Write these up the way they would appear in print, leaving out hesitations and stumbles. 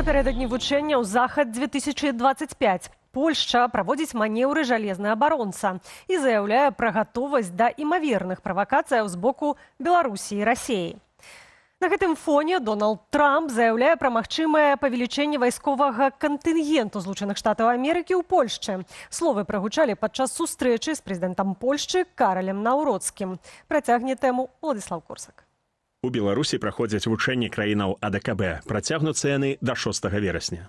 Напярэдадні вучэнняў «Захад-2025». Польшча праводзіць манеўры «Жалезная абаронца» і заяўляе пра гатовасць да імаверных правакацыяў з боку Беларусі і Расіі. На гэтым фоне Дональд Трамп заяўляе пра магчымае павелічэнне вайсковага кантынгенту Злучаных Штатаў Амерыкі ў Польшчы. Словы прагучалі падчас сустрэчы з прэзідэнтам Польшчы Каралем Наўроцкім. Працягне тэму Владислав Курсак. У Беларусі праходзяць вучэнні краінаў АДКБ. Працягнуцца яны да 6 верасня.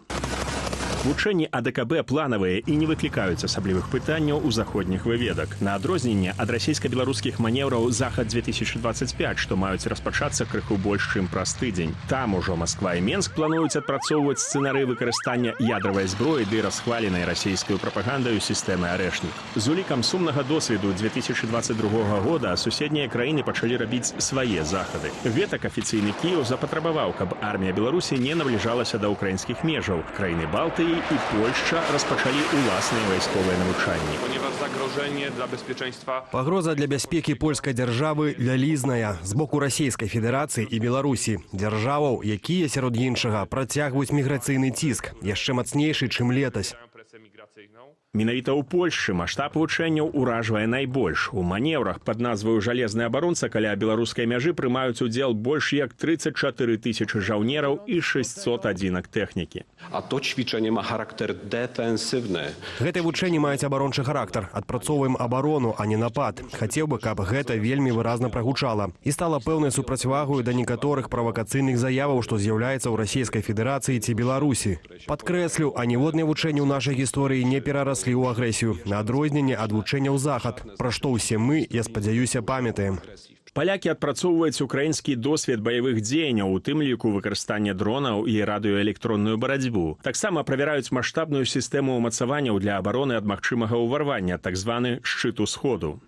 Вучэнні АДКБ планавыя і не выклікаюць асаблівых пытанняў у заходніх выведак. На адрозненне ад расійска-беларускіх манеўраў «Захад-2025», што маюць распачацца крыху больш, чым праз тыдзень. Там ужо Масква і Менск плануюць адпрацоўваць сцэнарый выкарыстання ядравай зброі ды расхваленай расійскую прапагандаю сістэмы «Арэшнік». З улікам сумнага досведу 2022 года суседнія краіны пачалі рабіць свае захады. Гэтак афіцыйны Кіеў запатрабаваў, каб армія Беларусі не набліжалася да ўкраінскіх межаў. Краіны Балтыі і Польшча распачалі ўласныя вайсковыя навучанні. Пагроза для бяспекі польскай дзяржавы вялізная з боку Расійскай Федэрацыі і Беларусі. Дзяржаваў, якія, сярод іншага, працягваюць міграцыйны ціск, яшчэ мацнейшы, чым летась. Менавіта ў Польшчы маштаб вучэнняў уражвае найбольш. У манеўрах пад назваю «Жалезная абаронца» каля беларускай мяжы прымаюць удзел больш як 34 тысячы жаўнераў і 600 адзінак тэхнікі. А то ćwiczenie ma charakter defensywny. Гэтыя вучэнні маюць абарончы характар. Адпрацоўваем абарону, а не напад. Хацеў бы, каб гэта вельмі выразна прагучала. І стала пэўнай супрацьвагаю да некаторых правакацыйных заяваў, што з'яўляецца ў Расійскай Федэрацыі ці Беларусі. Падкрэслю, аніводныя вучэнні ў нашай гісторыі не перараслі ў агрэсію, на адрозненне ад вучэнняў «Захад», пра што ўсе мы, я спадзяюся, памятаем. Палякі адпрацоўваюць украінскі досвед баявых дзеянняў, у тым ліку выкарыстання дронаў і радыёэлектронную барацьбу. Таксама правяраюць маштабную сістэму ўмацаванняў для абароны ад магчымага ўварвання, так званы «шчыт усходу».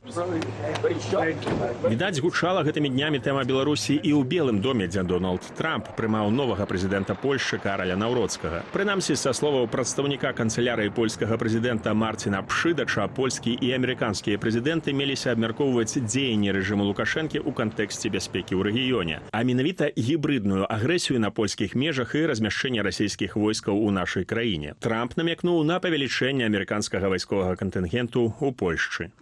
Відаць, гучала гэтымі днямі тэма Беларусі і ў Белым доме, дзе Дональд Трамп прымаў новага прэзідэнта Польшчы Караля Наўроцкага. Прынамсі, са словаў прадстаўніка канцылярыі польскага прэзідэнта Марціна Пшыдача, польскі і амерыканскія прэзідэнты меліся абмяркоўваць дзеянні рэжыму Лукашэнкі у кантэксце бяспекі ў рэгіёне, а менавіта гібрыдную агрэсію на польскіх межах і размяшчэнне расійскіх войскаў у нашай краіне. Трамп намякнуў на павелічэнне амерыканскага вайсковага кантынгенту ў Польшчы.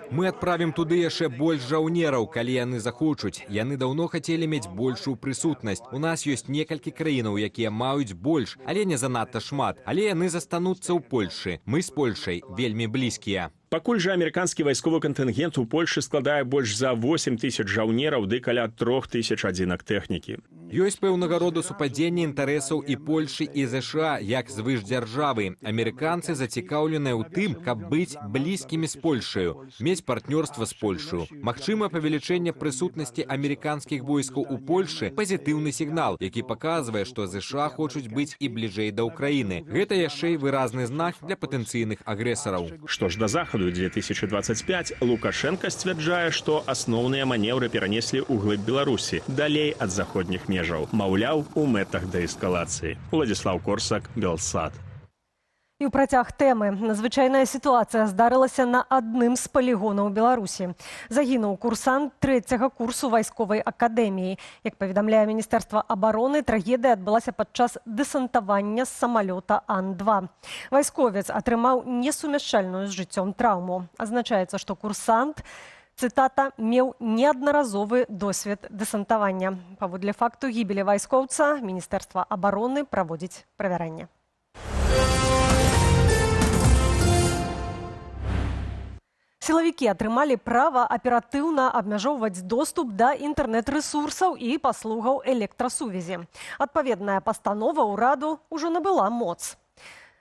Мы адправім туды яшчэ больш жаўнераў, калі яны захочуць. Яны даўно хацелі мець большую прысутнасць. У нас ёсць некалькі краінаў, якія маюць больш, але не занадта шмат. Але яны застануцца ў Польшы. Мы з Польшай вельмі блізкія. Пакуль жа амерыканскі вайсковы кантынгент у Польшы складае больш за 8 тысяч жаўнераў ды каля 3 тысяч адзінак тэхнікі. Ёсць пэўнага роду супадзенне інтарэсаў і Польшы, і ЗША, як звышдзяржавы. Амерыканцы зацікаўленыя ў тым, каб быць блізкімі з Польшаю, мець партнёрства з Польшаю. Магчыма, павелічэнне прысутнасці амерыканскіх войскаў у Польшы – пазітыўны сігнал, які паказвае, што ЗША хочуць быць і бліжэй да Ўкраіны. Гэта яшчэ і выразны знак для патэнцыйных агрэсараў. Што ж да захаду 2025 Лукашенко сцвярджае, што асноўныя манеўры перанеслі ў глыб Беларусі, далей ад заходніх межаў. Маўляў, у мэтах дээскалацыі. Владислав Курсак, Белсат. І ў працяг тэмы. Надзвычайная сітуацыя здарылася на адным з палігонаў Беларусі. Загінуў курсант 3-го курсу вайсковай акадэміі. Як паведамляе Міністэрства абароны, трагедыя адбылася падчас дэсантавання з самалёта Ан-2. Вайсковец атрымаў несумяшчальную з жыццём траўму. Азначаецца, што курсант, цытата, меў неаднаразовы досвед дэсантавання. Паводле факту гібелі вайскоўца Міністэрства абароны праводзіць правяранне. Сілавікі атрымалі права аператыўна абмяжоўваць доступ да інтэрнэт-рэсурсаў і паслугаў электрасувязі. Адпаведная пастанова ўраду ўжо набыла моц.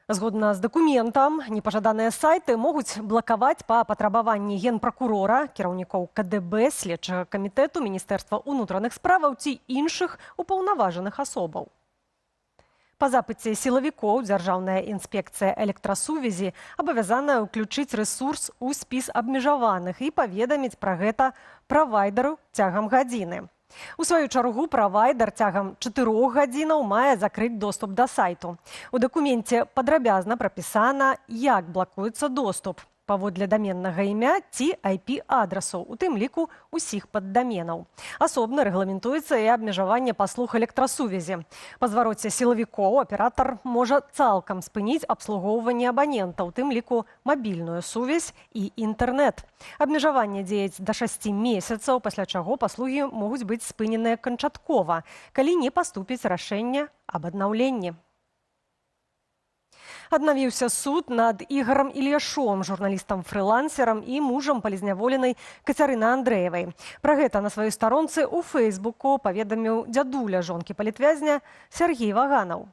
Згодна з дакументам, непажаданыя сайты могуць блакаваць па патрабаванні генпракурора, кіраўнікоў КДБ, следчага камітэту Міністэрства ўнутраных справаў ці іншых упаўнаважаных асобаў. Па запыце сілавікоў Дзяржаўная інспекцыя электрасувязі абавязаная ўключыць рэсурс у спіс абмежаваных і паведаміць пра гэта правайдеру цягам гадзіны. У сваю чаргу правайдар цягам 4 гадзінаў мае закрыць доступ да сайту. У дакуменце падрабязна прапісана, як блакуецца доступ. паводле даменнага імя ці IP-адрасаў, у тым ліку усіх паддаменаў. Асобна рэгламентуецца і абмежаванне паслуг электрасувязі. Па звароце сілавікоў аператар можа цалкам спыніць абслугоўванне абанента, у тым ліку мабільную сувязь і інтэрнэт. Абмежаванне дзеяць да 6 месяцаў, пасля чаго паслугі могуць быць спыненыя канчаткова, калі не паступіць рашэнне аб аднаўленні. Аднавіўся суд над Ігорам Ільяшом, журналістам-фрылансерам і мужам палізняволенай Кацярыны Андрэевай. Пра гэта на сваёй старонцы ў Фэйсбуку паведаміў дзядуля жонкі палітвязня Сергей Ваганаў.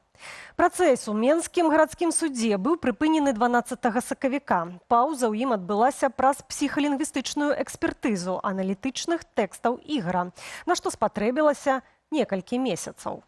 Працэс у Менскім гарадскім судзе быў прыпынены 12 сакавіка. Паўза ў ім адбылася праз псіхалінгвістычную экспертызу аналітычных тэкстаў Ігора, на што спатрэбілася некалькі месяцаў.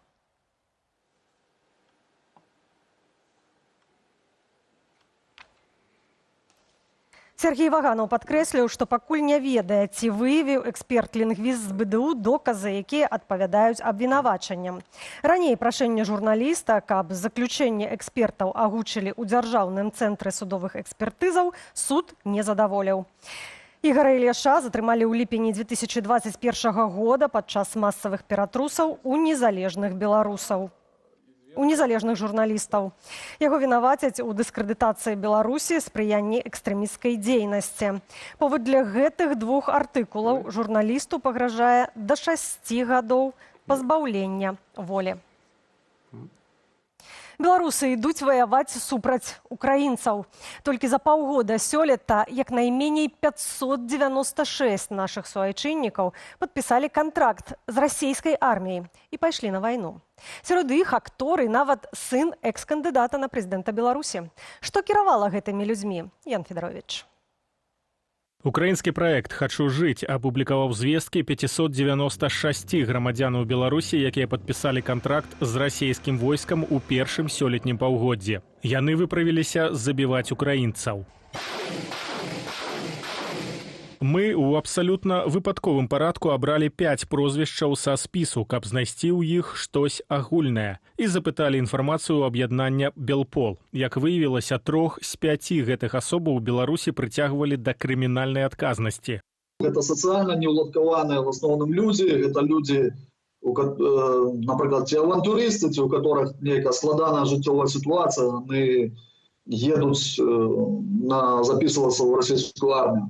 Сергей Ваганаў падкрэсліў, што пакуль не ведае, ці выявіў эксперт-лінгвіст з БДУ доказы, якія адпавядаюць абвінавачанням. Раней прашэнне журналіста, каб заключэнне экспертаў агучылі ў Дзяржаўным цэнтры судовых экспертызаў, суд не задаволіў. Ігора Ільяша затрымалі ў ліпені 2021 года падчас масавых ператрусаў у незалежных беларусаў. У незалежных журналістаў. Яго вінавацяць у дыскрэдытацыі Беларусі, спрыянні экстрэмісцкай дзейнасці. Паводле гэтых двух артыкулаў журналісту пагражае да 6 гадоў пазбаўлення волі. Беларусы ідуць ваяваць супраць украінцаў. Толькі за паўгода сёлета як найменей 596 нашых суайчыннікаў падпісалі кантракт з расійскай арміяй і пайшлі на вайну. Сярод іх актор і нават сын экс-кандыдата на прэзідэнта Беларусі. Што кіравала гэтымі людзьмі? Ян Федарович. Украінскі праект «Хачу жыць» апублікаваў звесткі 596 грамадзянаў Беларусі, якія падпісалі кантракт з расійскім войскам у першым сёлетнім паўгоддзі. Яны выправіліся забіваць украінцаў. Мы ў абсалютна выпадковым парадку абралі 5 прозвішчаў са спісу, каб знайсці ў іх штось агульнае. І запыталі інфармацыю ў аб'яднання «Белпол». Як выявілася, 3 з 5 гэтых асобаў у Беларусі прыцягвалі да крымінальнай адказнасці. Гэта сацыяльна неўладкаваныя в асноўным людзі, гэта людзі, напрыклад, ці авантурысты, ці у которых нейкая складаная жыццёвая сітуацыя, яны едуць запісвацца ў расійскую армію.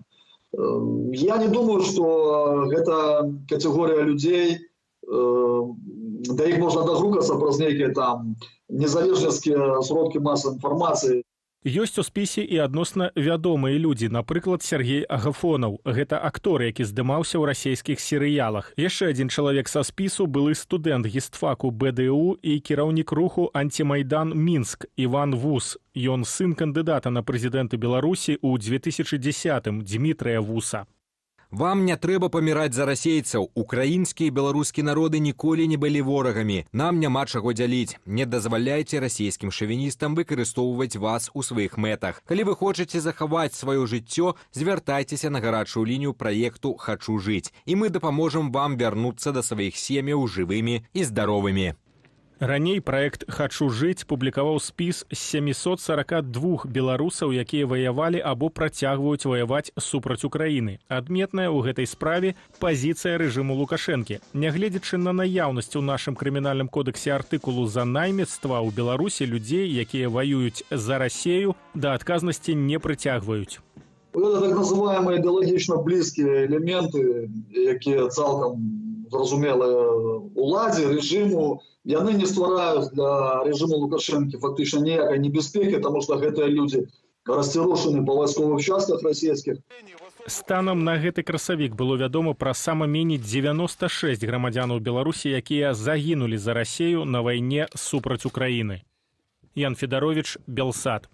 Я не думаю, что гэта категория людей, да іх можна дагрукацца праз нейкія там незалежніцкія сродкі масавай інфармацыі. Ёсць у спісе і адносна вядомыя людзі, напрыклад, Сергей Агафонаў. Гэта актор, які здымаўся ў расійскіх серыялах. Яшчэ адзін чалавек са спісу былы студэнт гістфаку БДУ і кіраўнік руху «Антимайдан Мінск» Іван Вус. Ён сын кандыдата на прэзідэнта Беларусі ў 2010-м Дмітрыя Вуса. Вам не трэба паміраць за расейцаў. Украінскі і беларускі народы ніколі не былі ворагамі. Нам няма чаго дзяліць. Не дазваляйце расійскім шавіністам выкарыстоўваць вас у сваіх мэтах. Калі вы хочаце захаваць сваё жыццё, звяртайцеся на гарачую лінію праекту «Хачу жыць». І мы дапаможам вам вярнуцца да сваіх сем'яў жывымі і здаровымі. Раней праект «Хачу жыць» публікаваў спіс з 742 беларусаў, якія ваявалі або працягваюць ваяваць супраць Украіны. Адметная ў гэтай справе пазіцыя рэжыму Лукашэнкі. Нягледзячы на наяўнасць у нашым крымінальным кодексе артыкулу за наймецтва, у Беларусі людзей, якія ваююць за Расею, да адказнасці не прыцягваюць. Гэта так называемыя ідэалагічна блізкія элементы, якія цалкам зразумелыя уладзе, рэжыму, яны не ствараюць для рэжыму Лукашэнкі фактычна ніякай небяспекі, таму што гэтыя людзі расцірушаны па вайсковых частках расійскіх. Станам на гэты красавік было вядома пра сама меней 96 грамадзянаў Беларусі, якія загінулі за Расею на вайне супраць Украіны. Ян Федарович, Белсат.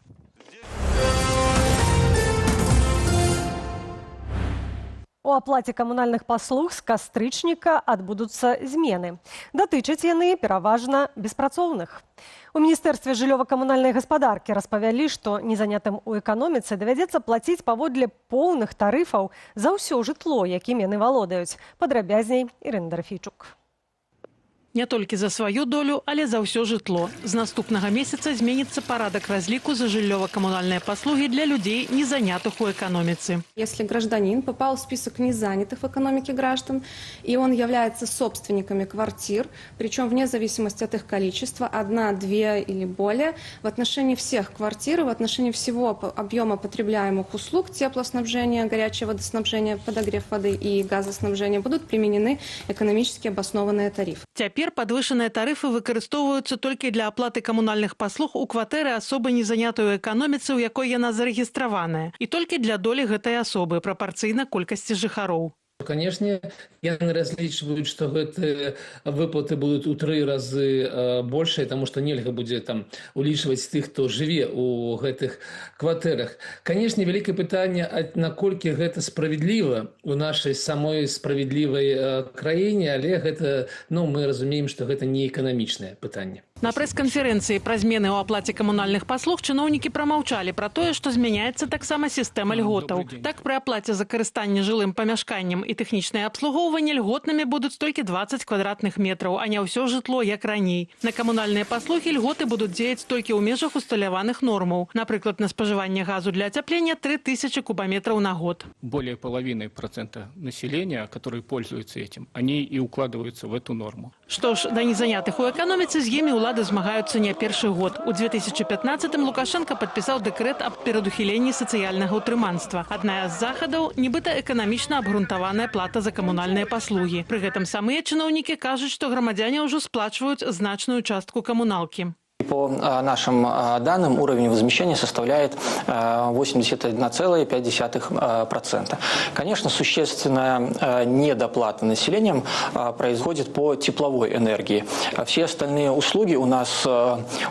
У аплаце камунальных паслуг з кастрычніка адбудуцца змены. Датычаць яны пераважна беспрацоўных. У Міністэрстве жыллёва-камунальнай гаспадаркі распавялі, што незанятым у эканоміцы давядзецца плаціць паводле поўных тарыфаў за ўсё жытло, якім яны валодаюць. Падрабязней Ірына Дарфійчук. Не толькі за сваю долю, але за ўсё жытло. З наступнага месяца зменіцца парадак разліку за жыллёва-камунальныя паслугі для людзей, не занятых у эканоміцы. Если гражданин попал в список незанятых в экономике граждан, и он является собственниками квартир, причем вне зависимости от их количества, 1, 2 или более, в отношении всех квартир, в отношении всего объема потребляемых услуг, теплоснабжения, горячего водоснабжения, подогрев воды и газоснабжения будут применены экономически обоснованные тарифы. Цяпер падвышаныя тарыфы выкарыстоўваюцца толькі для аплаты камунальных паслуг у кватэры асобы не занятой у эканоміцы, у якой яна зарэгістраваная, і толькі для долі гэтай асобы прапарцыйна колькасці жыхароў. Конечно, яны разлічваюць, што гэтыя выплаты будуць у 3 разы большыя, таму што нельга будзе там улічваць тых, хто жыве у гэтых кватэрах. Канешне, вялікае пытанне, наколькі гэта справядліва у нашай самой справядлівай краіне, але гэта, мы разумеем, што гэта не эканамічнае пытанне. На прэс-канферэнцыі пра змены ў аплаце камунальных паслуг чыноўнікі прамаўчалі пра тое, што змяняецца таксама сістэма льготаў. Так, пры аплаце за карыстанне жылым памяшканнем і тэхнічнае абслугоўванне льготнымі будуць толькі 20 квадратных метраў, а не ўсё жытло, як раней. На камунальныя паслугі льготы будуць дзеяць толькі ў межах усталяваных нормаў. Напрыклад, на спажыванне газу для ацяплення 3000 кубометраў на год. Более половины процента населения, которые пользуются этим, они и укладываются в эту норму. Што ж, да незанятых у эканоміцы з імі ўлады змагаюцца не першы год. У 2015-м Лукашенко падпісаў дэкрэт аб перадухіленні сацыяльнага ўтрыманства. Адна з захадаў – нібыта эканамічна абгрунтаваная плата за камунальныя паслугі. Пры гэтым самыя чыноўнікі кажуць, што грамадзяне ўжо сплачваюць значную частку камуналкі. По нашим данным, уровень возмещения составляет 81,5%. Конечно, существенная недоплата населением происходит по тепловой энергии. Все остальные услуги у нас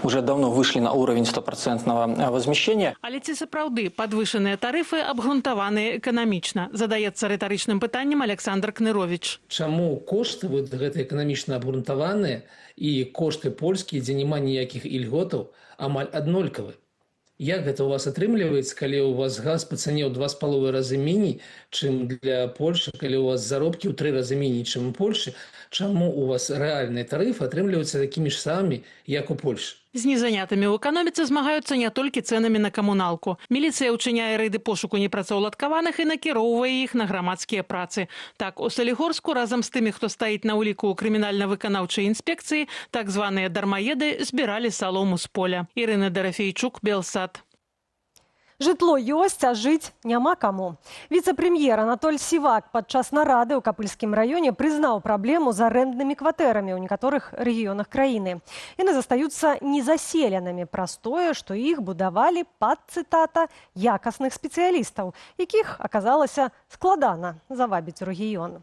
уже давно вышли на уровень 100% возмещения. Але ці сапраўды падвышаныя тарыфы абгрунтаваныя эканамічна? Задаецца рытарычным пытаннем Александр Кнырович. Чаму кошты гэта эканамічна абгрунтаваныя і кошты польскія, дзе няма ніякіх ільготаў, амаль аднолькавы? Як гэта у вас атрымліваецца, калі у вас газ па цане ў 2,5 разы меней, чым для Польши, калі у вас заробкі ў 3 разы меней, чым у Польши? Чаму у вас рэальныя тарыфы атрымліваюцца такімі ж самымі, як у Польши? З незанятымі ў эканоміцы змагаюцца не толькі цэнамі на камуналку. Міліцыя ўчыняе рэйды пошуку непрацаўладкаваных і накіроўвае іх на грамадскія працы. Так, у Салігорску разам з тымі, хто стаіць на ўліку ў крымінальна-выканаўчай інспекцыі, так званыя дармаеды збіралі салому з поля. Ірына Дарафейчук, Белсат. Жытло ёсць, а жыць няма каму. Віцэ-прэм'ер Анатоль Сівак падчас нарады ў Капыльскім раёне прызнаў праблему з арэнднымі кватэрамі ў некаторых рэгіёнах краіны. Яны застаюцца незаселенымі праз тое, што іх будавалі пад, цытата, якасных спецыялістаў, якіх аказалася складана завабіць у рэгіён.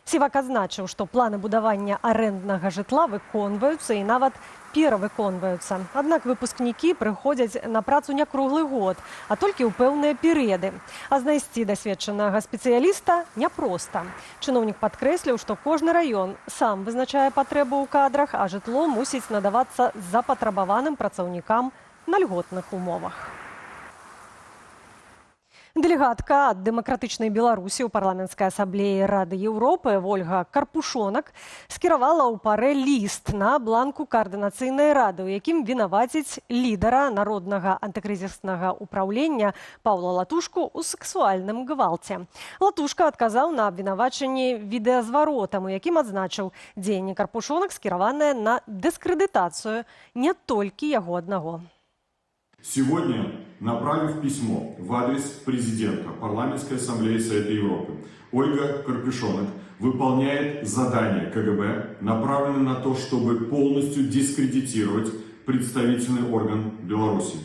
Сівак адзначыў, што планы будавання арэнднага жытла выконваюцца і нават перавыконваюцца. Аднак выпускнікі прыходзяць на працу не круглы год, а толькі ў пэўныя перыяды. А знайсці дасведчанага спецыяліста няпроста. Чыноўнік падкрэсліў, што кожны раён сам вызначае патрэбу ў кадрах, а жытло мусіць надавацца запатрабаваным працаўнікам на льготных умовах. Дэлегатка ад Дэмакратычнай Беларусі ў парламенцкай асамблеі Рады Еўропы Вольга Карпушонак скіравала ў парэ ліст на бланку каардынацыйнай рады, у якім вінаваціць лідара народнага антыкрызіснага ўпраўлення Паўла Латушку ў сексуальным гвалце. Латушка адказаў на абвінавачанні відэазваротам, у якім адзначыў, дзеянні Карпушонак скіраваныя на дыскрэдытацыю не толькі яго аднаго. Сегодня, направив письмо в адрес президента Парламентской ассамблеи Совета Европы, Ольга Карпушонок выполняет задание КГБ, направленное на то, чтобы полностью дискредитировать представительный орган Беларуси,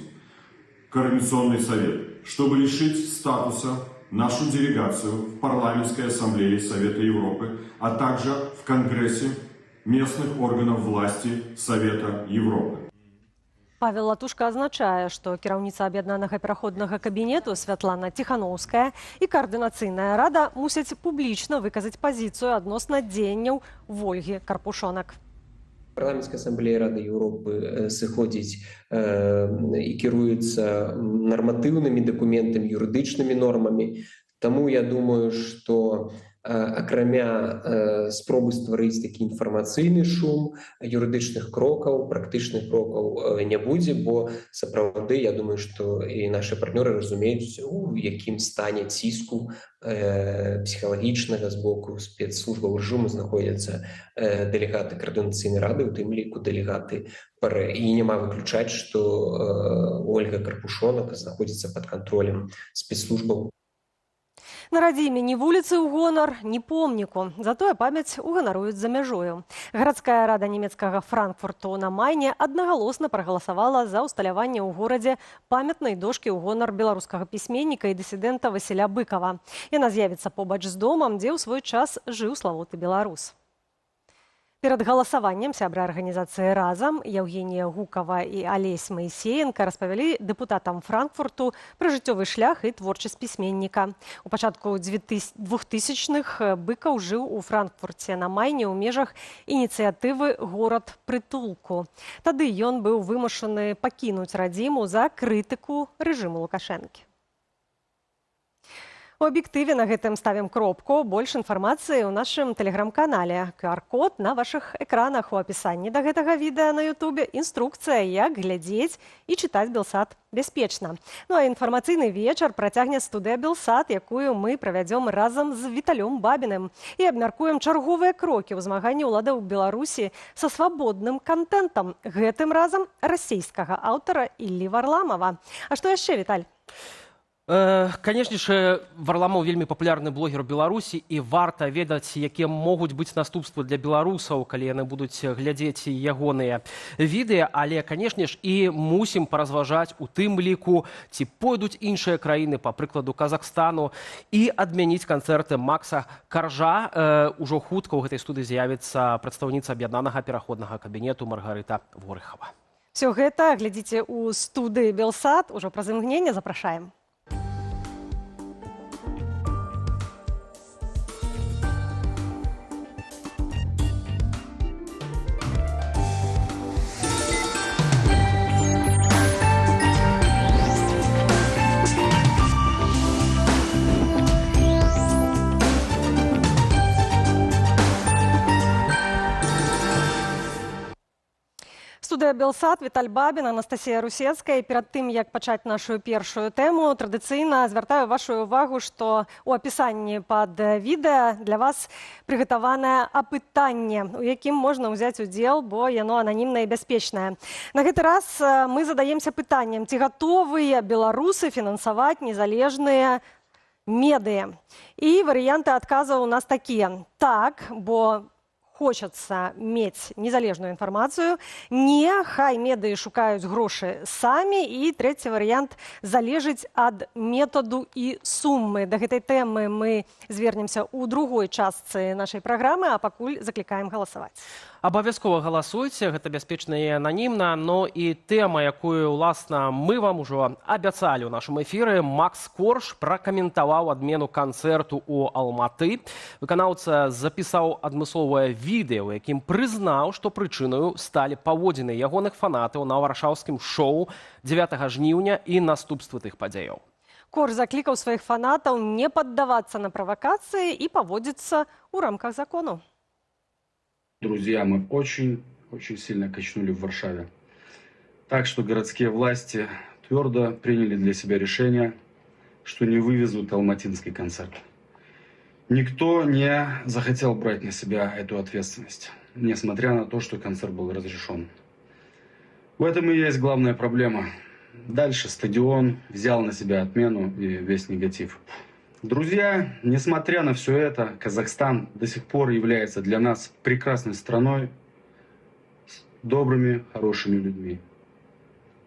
Координационный совет, чтобы лишить статуса нашу делегацию в Парламентской ассамблее Совета Европы, а также в Конгрессе местных органов власти Совета Европы. Павел Латушка азначае, што кіраўніца аб'яднанага пераходнага кабінету Святлана Ціханаўская і каардынацыйная рада мусяць публічна выказаць пазіцыю адносна дзеянняў Вольгі Карпушонак. Парламентская ассамблея Рады Европы сыходзіць і кіруецца нарматыўнымі дакументамі, юрыдычнымі нормамі. Таму я думаю, што акрамя спробы стварыць такі інфармацыйны шум, юрыдычных крокаў, практычных крокаў не будзе, бо сапраўды, я думаю, што і нашы партнёры разумеюць, у якім стане ціску псіхалагічнага з боку спецслужбаў рэжыму знаходзяцца дэлегаты Каардынацыйнай рады, у тым ліку дэлегаты ПАРЭ. І няма выключаць, што Ольга Карпушонак знаходзіцца пад кантролем спецслужбаў. На радзіме ні вуліцы ў гонар, ні помніку. Затое памяць уганаруюць за мяжою. Гарадская рада нямецкага Франкфурту на Майне аднагалосна прагаласавала за ўсталяванне ў горадзе памятнай дошкі ў гонар беларускага пісьменніка і дысідэнта Васіля Быкава. Яна з'явіцца побач з домам, дзе ў свой час жыў славуты беларус. Перад галасаваннем сябры арганізацыі «Разам» Евгенія Гукава і Алесь Маісеенка распавялі дэпутатам Франкфурту пра жыццёвы шлях і творчасць пісьменніка. У пачатку 2000-х Быкаў жыў у Франкфурце на Майне ў межах ініцыятывы «Горад прытулку». Тады ён быў вымушаны пакінуць радзіму за крытыку рэжыму Лукашэнкі. У аб'ектыве на гэтым ставім кропку. Больш інфармацыі ў нашым тэлеграм-канале. QR-код на вашых экранах. У апісанні да гэтага відэа на Ютубе інструкцыя, як глядзець і чытаць Белсат бяспечна. Ну а інфармацыйны вечар працягне студыя Белсат, якую мы правядзём разам з Віталём Бабіным і абмяркуем чарговыя крокі ў змаганні ўладаў Беларусі са свабодным кантэнтам, гэтым разам расійскага аўтара Іллі Варламава. А што яшчэ, Віталь? Канешне ж, Варламаў вельмі папулярны блогер у Беларусі, і варта ведаць, якія могуць быць наступствы для беларусаў, калі яны будуць глядзець ягоныя відэа. Але, канешне ж, і мусім паразважаць у тым ліку, ці пойдуць іншыя краіны, па прыкладу Казахстану, і адмяніць канцэрты Макса Каржа. Ужо хутка ў гэтай студыі з'явіцца прадстаўніца аб'яднанага пераходнага кабінету Маргарыта Ворыхава. Всё гэта глядзіце ў студыі Белсат. Ужо праз імгненне запрашаем. Студыя Белсат, Віталь Бабін, Анастасія Русецкая. Перад тым, як пачаць нашу першую тэму, традыцыйна звяртаю вашу увагу, што ў апісанні пад відэа для вас прыгатаванае апытанне, у якім можна ўзяць удзел, бо яно ананімнае і бяспечнае. На гэты раз мы задаемся пытаннем, ці гатовыя беларусы фінансаваць незалежныя медыа. І варыянты адказаў у нас такія. Так, бо хочацца мець незалежную інфармацыю, не, хай медыі шукаюць грошы самі, і трэці варыянт залежыць ад метаду і сумы. Да гэтай тэмы мы звернемся ў другой частцы нашай праграмы, а пакуль заклікаем галасаваць. Абавязкова галасуйце, гэта бяспечна і ананімна, но і тэма, якую, уласна, мы вам ужо абяцалі ў нашым эфіры. Макс Корж пракаментаваў адмену канцэрту ў Алматы. Выканаўца запісаў адмысловае відэа, у якім прызнаў, што прычынаю сталі паводзіны ягоных фанатаў на варшаўскім шоу 9 жніўня і наступствы тых падзеяў. Корж заклікаў сваіх фанатаў не паддавацца на правакацыі і паводзіцца ў рамках закону. Друзья, мы очень сильно качнули в Варшаве. Так что городские власти твердо приняли для себя решение, что не вывезут алматинский концерт. Никто не захотел брать на себя эту ответственность, несмотря на то, что концерт был разрешен. В этом и есть главная проблема. Дальше стадион взял на себя отмену и весь негатив. Друзья, несмотря на все это, Казахстан до сих пор является для нас прекрасной страной с добрыми, хорошими людьми.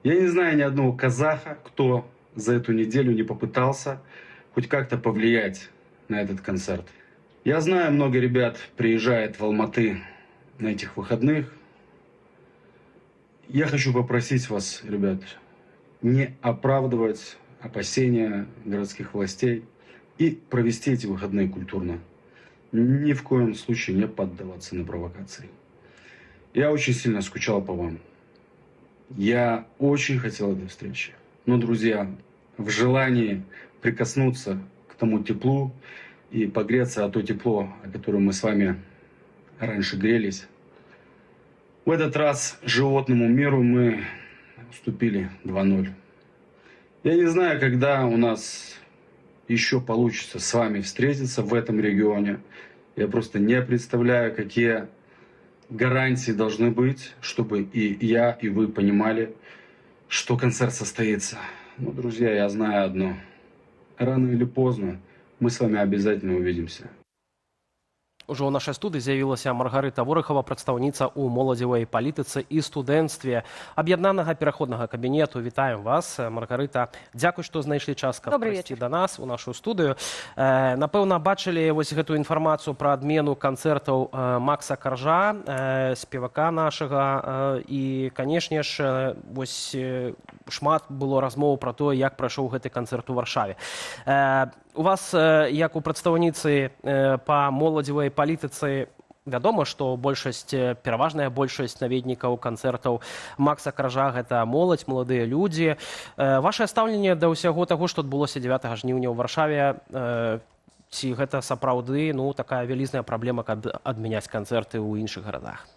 Я не знаю ни одного казаха, кто за эту неделю не попытался хоть как-то повлиять на этот концерт. Я знаю, много ребят приезжает в Алматы на этих выходных. Я хочу попросить вас, ребят, не оправдывать опасения городских властей и провести эти выходные культурно. Ни в коем случае не поддаваться на провокации. Я очень сильно скучал по вам. Я очень хотел этой встречи. Но, друзья, в желании прикоснуться к тому теплу, и погреться о то тепло, о котором мы с вами раньше грелись. В этот раз животному миру мы уступили 2-0. Я не знаю, когда у нас еще получится с вами встретиться в этом регионе. Я просто не представляю, какие гарантии должны быть, чтобы и я, и вы понимали, что концерт состоится. Но, друзья, я знаю одно. Рано или поздно мы с вами обязательно увидимся. Ужо ў нашай студыі з'явілася Маргарыта Ворыхава, прадстаўніца ў моладзевай палітыцы і студэнцтве аб'яднанага пераходнага кабінету. Вітаем вас, Маргарыта. Дзякуй, што знайшлі час, каб прыйсці да нас у нашу студыю. Напэўна, бачылі вось гэтую інфармацыю пра адмену канцэртаў Макса Каржа, спевака нашага. І, канешне ж, вось шмат было размоў пра тое, як прайшоў гэты канцэрт у Варшаве. У вас, як у прадстаўніцы па моладзевай палітыцы, вядома, што пераважная большасць наведнікаў канцэртаў Макса Каржа – гэта моладзь, маладыя людзі. Вашае стаўленне да ўсяго таго, што адбылося 9 жніўня ў Варшаве, ці гэта сапраўды такая вялізная праблема, каб адмяняць канцэрты ў іншых гарадах?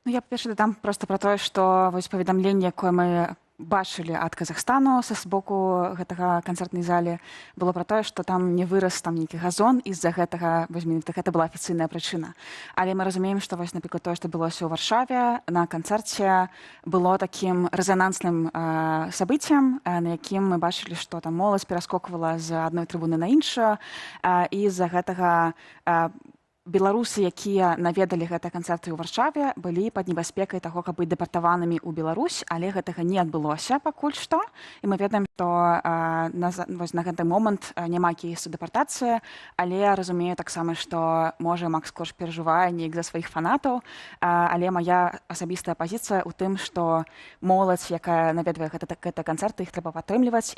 Я па-першае дадам проста пра тое, што паведамленне, якое мы бачылі ад Казахстану з боку гэтага канцэртнай залі, было пра тое, што там не вырас нейкі газон, і з-за гэтага гэта была афіцыйная прычына. Але мы разумеем, што напрыклад тое, што адбылося ў Варшаве на канцэрце, было такім рэзанансным сабыццем, на якім мы бачылі, што там моладзь пераскоквала з адной трыбуны на іншую, і з-за гэтага беларусы, якія наведалі гэтыя канцэрты ў Варшаве, былі пад небяспекай таго, каб быць дэпартаванымі ў Беларусь, але гэтага не адбылося пакуль што. І мы ведаем, што на гэты момант няма кейсу дэпартацыі, але разумею таксама, што можа Макс Корж перажывае неяк за сваіх фанатаў, але мая асабістая пазіцыя ў тым, што моладзь, якая наведвае гэтыя канцэрты, іх трэба падтрымліваць,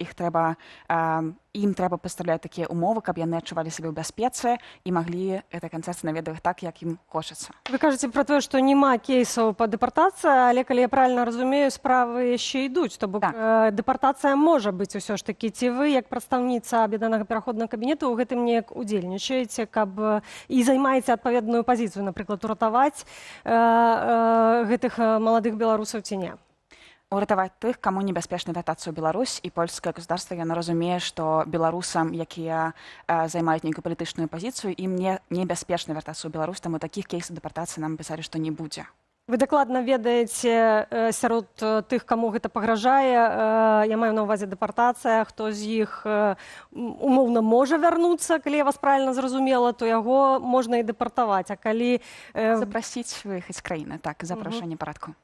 ім трэба пастаўляць такія умовы, каб яны адчувалі сябе ў бяспецы і маглі гэты канцэрт наведваць так, як ім хочацца. Вы кажаце пра тое, што няма кейсаў па дэпартацыі, але калі я правільна разумею, справы яшчэ ідуць, то бок дэпартацыя можа быць усё ж такі. Ці вы, як прадстаўніца аб'яднанага пераходнага кабінету, у гэтым неяк удзельнічаеце, каб і займаеце адпаведную пазіцыю, напрыклад, уратаваць гэтых маладых беларусаў ці не? Уратаваць тых, каму небяспечна вяртацца ў Беларусь, і польскае государства, яно разумее, што беларусам, якія займаюць нейкую палітычную пазіцыю, ім небяспечна вяртацца ў Беларусь, таму такіх кейсаў дэпартацыі нам пісалі, што не будзе. Вы дакладна ведаеце сярод тых, каму гэта пагражае, я маю на ўвазе дэпартацыя, хто з іх умоўна можа вярнуцца, калі я вас правільна зразумела, то яго можна і дэпартаваць, а калі запрасіць выехаць з краіны, так, запрашэнне парадку.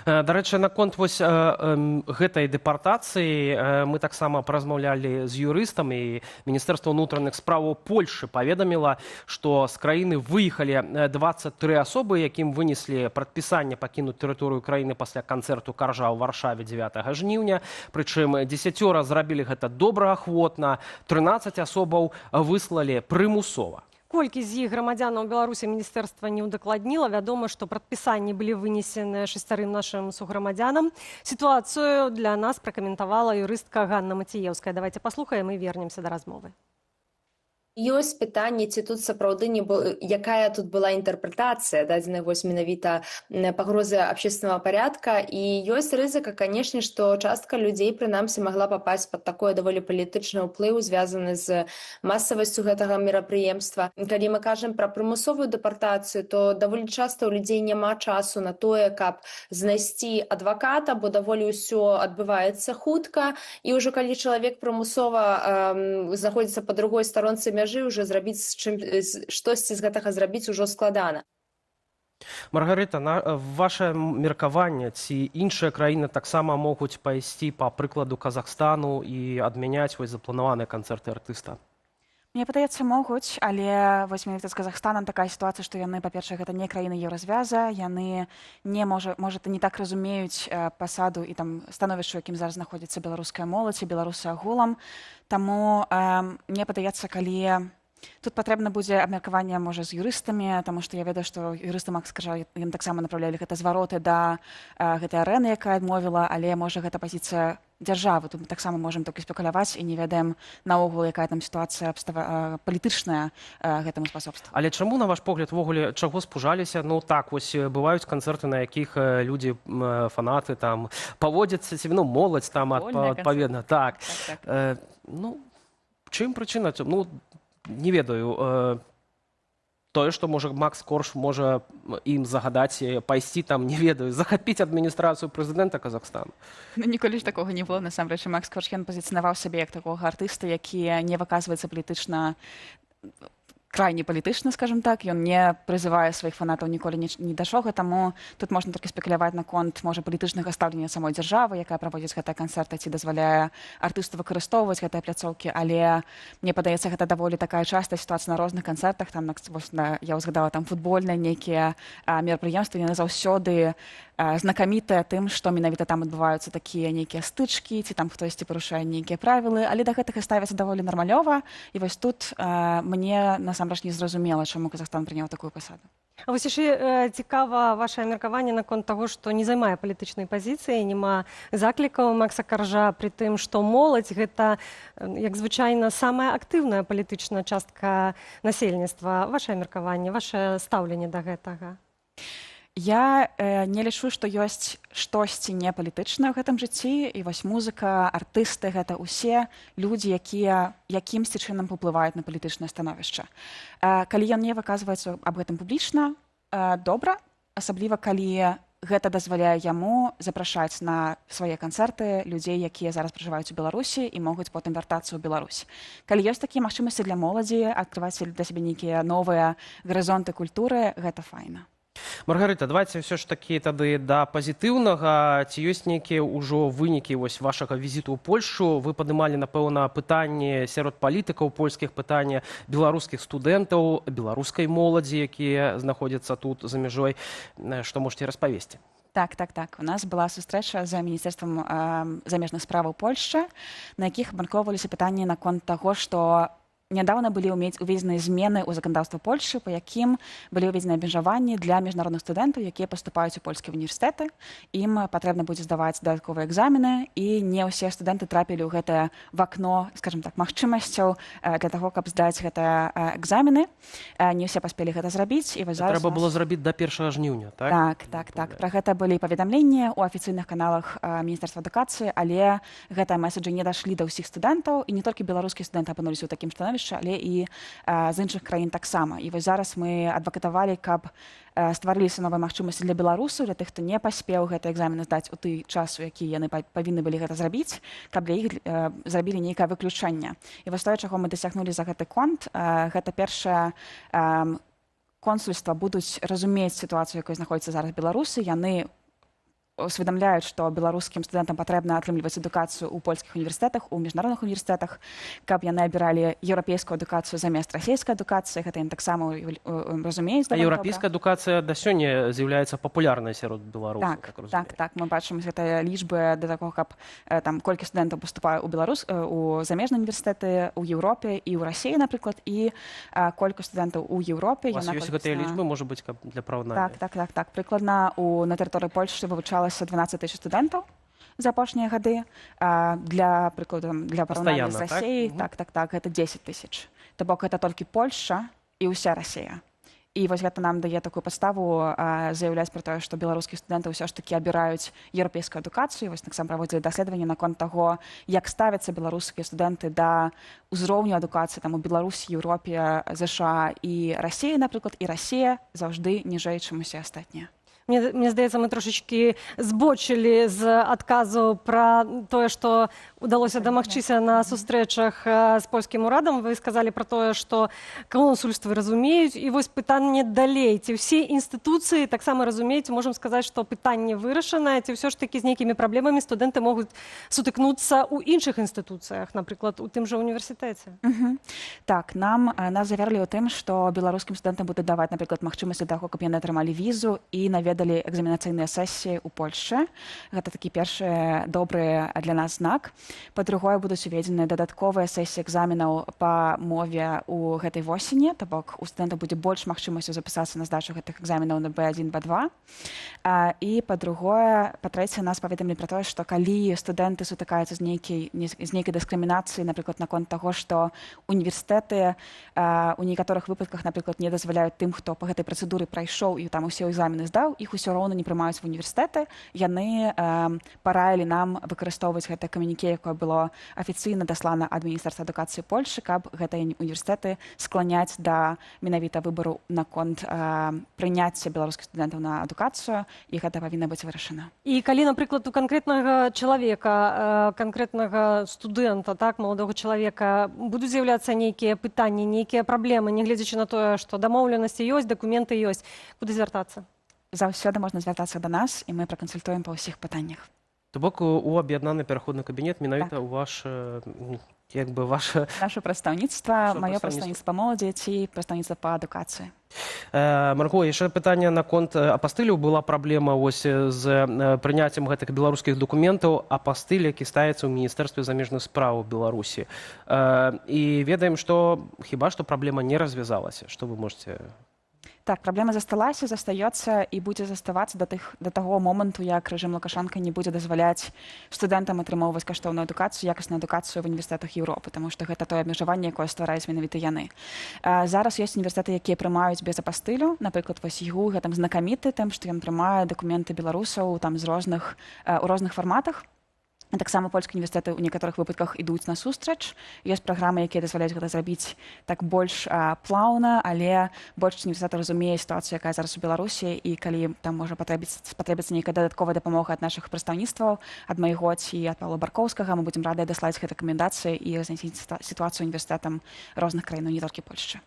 Дарэчы, наконт вось гэтай дэпартацыі мы таксама паразмаўлялі з юрыстам, і Міністэрства ўнутраных спраў Польшы паведаміла, што з краіны выехалі 23 асобы, якім вынеслі прадпісанне пакінуць тэрыторыю краіны пасля канцэрту Каржа ў Варшаве 9 жніўня. Прычым 10 зрабілі гэта добраахвотна, 13 асобаў выслалі прымусова. Колькі з іх грамадзянаў Беларусі міністэрства не ўдакладніла. Вядома, што прадпісанні былі вынесены 6 нашым суграмадзянам. Сітуацыю для нас пракаментавала юрыстка Ганна Маціеўская. Давайте паслухаем і вернемся да размовы. Ёсць пытанне, ці тут сапраўды якая тут была інтэрпрэтацыя дадзеная менавіта пагрозы общественного порядка, і ёсць рызыка, канешне, што частка людзей прынамсі магла папасць пад такое даволі палітычны ўплыў, звязаны з масавасцю гэтага мерапрыемства. Калі мы кажам пра прымусовую дэпартацыю, то даволі часта ў людзей няма часу на тое, каб знайсці адваката, бо даволі ўсё адбываецца хутка, і ўжо калі чалавек прымусова знаходзіцца па другой старонцы уже зрабіць штосьці з гэтага зрабіць ужо складана. Маргарыта, ваше меркаванне, ці іншыя краіны таксама могуць пайсці па прыкладу Казахстану і адмяняць запланаваныя канцэрты артыста? Мне падаецца, могуць, але менавіта з Казахстанам такая сітуацыя, што яны, па-першае, гэта не краіны Еўразвяза, яны можа не так разумеюць пасаду і становішча, якім зараз знаходзіцца беларуская моладзь і беларусы агулам. Таму мне падаецца, калі тут патрэбна будзе абмеркаванне, можа, з юрыстамі, таму што я ведаю, што юрысты Макс Каржа, ім таксама направлялі гэта звароты да гэтай арэны, якая адмовіла, але можа гэта пазіцыя дзяржавы. Тут мы таксама можам толькі спекуляваць і не ведаем наогул, якая там сітуацыя палітычная гэтаму спасобствуе. Але чаму, на ваш погляд, ввогуле, чаго спужаліся? Ну так, вось бываюць канцэрты, на якіх людзі, фанаты там паводзяцца, ну, моладзь там адпаведна. Так. Ну, чым прычына? Ну, не ведаю. Тое, што, можа, Макс Корж можа ім загадаць пайсці там, не ведаю, захапіць адміністрацыю прэзідэнта Казахстану. Ну, ніколі ж такога не было, насамрэч. Макс Корж, ён пазіцыянаваў сябе як такога артыста, які не выказваецца палітычна, крайне палітычна, скажем так, ён не прызывае сваіх фанатаў ніколі ні да чого, таму тут можна толькі спекуляваць наконт, можа, палітычнага стаўлення самой дзяржавы, якая праводзіць гэтыя канцэрты, ці дазваляе артысту выкарыстоўваць гэтыя пляцоўкі, але мне падаецца, гэта даволі такая частая сітуацыя на розных канцэртах, там, я ўзгадала, там футбольныя нейкія мерапрыемствы, яны заўсёды знакамітыя тым, што менавіта там адбываюцца такія нейкія стычкі, ці там хтосьці парушае нейкія правілы, але да гэтага ставяцца даволі нармалёва, і вось тут мне насамрэч не зразумела, чаму Казахстан прыняў такую пасаду. А вось яшчэ цікава вашае меркаванне наконт таго, што не займае палітычнай пазіцыі, няма заклікаў Макса Коржа, пры тым, што моладзь гэта, як звычайна, самая актыўная палітычная частка насельніцтва. Вашае меркаванне, вашае стаўленне да гэтага? Я не лічу, што ёсць штосьці непалітычнае ў гэтым жыцці, і вось музыка, артысты, гэта ўсе людзі, якія якімсьці чынам паўплываюць на палітычнае становішча. Калі ён не выказваецца аб гэтым публічна, добра, асабліва калі гэта дазваляе яму запрашаць на свае канцэрты людзей, якія зараз пражываюць у Беларусі і могуць потым вяртацца ў Беларусь. Калі ёсць такія магчымасці для моладзі, адкрываць для сябе нейкія новыя гарызонты культуры, гэта файна. Маргарыта, давайте все ж таки тады да пазітыўнага. Ці ёсць нейкія ўжо вынікі вось вашага візіту ў Польшчу? Вы падымалі, напэўна, пытанні сярод палітыкаў польскіх, пытанні беларускіх студэнтаў, беларускай моладзі, якія знаходзяцца тут за мяжой. Што можаце распавесці? Так. У нас была сустрэча за Міністэрствам замежных справаў Польшчы, на якіх абмяркоўваліся пытанні наконт таго, што нядаўна былі уведзеныя змены ў заканадаўства Польшчы, па якім былі ўведзены абмежаванні для міжнародных студэнтаў, якія паступаюць у польскія універсітэты. Ім патрэбна будзе здаваць дадатковыя экзамены, і не ўсе студэнты трапілі ў гэтае вакно, скажем так, магчымасцяў для таго, каб здаць гэтыя экзамены. Не ўсе паспелі гэта зрабіць. І трэба было зрабіць да 1 жніўня, так? Так. Пра гэта былі паведамленні ў афіцыйных каналах Міністэрства адукацыі, але гэтыя месаджы не дашлі да ўсіх студэнтаў, і не толькі беларускія студэнты апынуліся ў такім становішчы, але і з іншых краін таксама. І вось зараз мы адвакатавалі, каб стварыліся новыя магчымасці для беларусаў, для тых, хто не паспеў гэтыя экзамены здаць у той час, у які яны павінны былі гэта зрабіць, каб для іх зрабілі нейкае выключэнне. І вось тое, чаго мы дасягнулі за гэты конт, гэта першае, консульства будуць разумець сітуацыю, якой знаходзяцца зараз беларусы. Яны усведамляюць, што беларускім студэнтам патрэбна атрымліваць адукацыю ў польскіх універсітэтах, у міжнародных універсітэтах, каб яны абіралі еўрапейскую адукацыю замест расійскай адукацыі. Гэта ім таксама разумеюць. А еўрапейская адукацыя да сёння з'яўляецца папулярнай сярод беларусаў. Так. Мы бачым гэтыя лічбы да таго, каб там колькі студэнтаў паступае у замежныя універсітэты ў Еўропе і ў Расіі, напрыклад, і колькасць студэнтаў у Еўропе. У вас ёсць гэтыя лічбы, можа быць, каб для параўнання? Так. Прыкладна на тэрыторыі Польшчы вывучалася 12 000 студэнтаў за апошнія гады. Для прыкладу, для параўнання з Расіяй, так, гэта 10 000. То бок гэта толькі Польшча і ўся Расія. І вось гэта нам дае такую падставу заяўляць пра тое, што беларускія студэнты ўсё ж такі абіраюць еўрапейскую адукацыю. Вось таксама праводзілі даследаванні наконт таго, як ставяцца беларускія студэнты да ўзроўню адукацыі там у Беларусі, Еўропе, ЗША і Расіі, напрыклад, і Расія заўжды ніжэй, чым усе астатнія. Мне здаецца, мы трошечки збочылі з адказу пра тое, што удалося дамагчыся на сустрэчах з польскім урадам. Вы сказалі пра тое, што консульствы разумеюць. І вось пытанне далей. Ці ўсе інстытуцыі таксама разумеюць, можам сказаць, што пытанне вырашанае, ці ўсё ж такі з нейкімі праблемамі студэнты могуць сутыкнуцца ў іншых інстытуцыях, напрыклад, у тым жа універсітэце? Так, нас заверылі ў тым, што беларускім студэнтам будуць даваць, напрыклад, магчымасць для таго, каб яны атрымалі візу і наведваць праведалі экзаменацыйныя сесіі ў Польшчы. Гэта такі першы добры для нас знак. Па-другое, будуць уведзены дадатковыя сесіі экзаменаў па мове ў гэтай восені, то бок у студэнтаў будзе больш магчымасцяў запісацца на здачу гэтых экзаменаў на B1, B2. І па-другое, па-трэцяе, нас паведамілі пра тое, што калі студэнты сутыкаюцца з нейкай дыскрымінацыяй, напрыклад, наконт таго, што універсітэты у некаторых выпадках, напрыклад, не дазваляюць тым, хто па гэтай працэдуры прайшоў і там усе экзамены здаў, іх усё роўна не прымаюць в універсітэты. Яны параілі нам выкарыстоўваць гэтае камюніке, якое было афіцыйна даслана ад Міністэрства адукацыі Польшчы, каб гэтыя універсітэты скланяць да менавіта выбару наконт прыняцця беларускіх студэнтаў на адукацыю, і гэта павінна быць вырашана. І калі, напрыклад, у канкрэтнага чалавека, канкрэтнага студэнта, так, маладога чалавека будуць з'яўляцца нейкія пытанні, нейкія праблемы, нягледзячы на тое, што дамоўленасці ёсць, дакументы ёсць, куды звяртацца? Заўсёды можна звяртацца да нас, і мы пракансультуем па ўсіх пытаннях. То бок у аб'яднаны пераходны кабінет менавіта ў ваш Наше прадстаўніцтва, маё прадстаўніцтва моладзі ці прадстаўніцтва па адукацыі. Марго, яшчэ пытанне наконт апастыляў. Была праблема з прыняццем гэтых беларускіх дакументаў, апастыль, які ставіцца ў Міністэрстве замежных спраў Беларусі. І ведаем, што хіба што праблема не развязалася. Што вы можете... Так, праблема засталася, застаецца і будзе заставацца да таго моманту, як рэжым Лукашенка не будзе дазваляць студэнтам атрымоўваць каштоўную адукацыю, якасную адукацыю в універсітэтах Еўропы, таму што гэта тое абмежаванне, якое ствараюць менавіта яны. Зараз ёсць універсітэты, якія прымаюць без апастылю. Напрыклад, вось ЮГУ гэтым знакаміты тым, што ён прымае дакументы беларусаў там у розных фарматах. Таксама польскія універсітэты ў некаторых выпадках ідуць насустрач. Ёсць праграмы, якія дазваляюць гэта зрабіць так больш плаўна, але большасць універсітэтаў разумее сітуацыю, якая зараз у Беларусі, і калі там можа патрэбіцца нейкая дадатковая дапамога ад нашых прадстаўніцтваў, ад майго ці ад Паўла Баркоўскага, мы будзем радыя даслаць гэтай рэкамендацыі і разнясіць сітуацыю універсітэтам розных краінаў, не толькі Польшчы.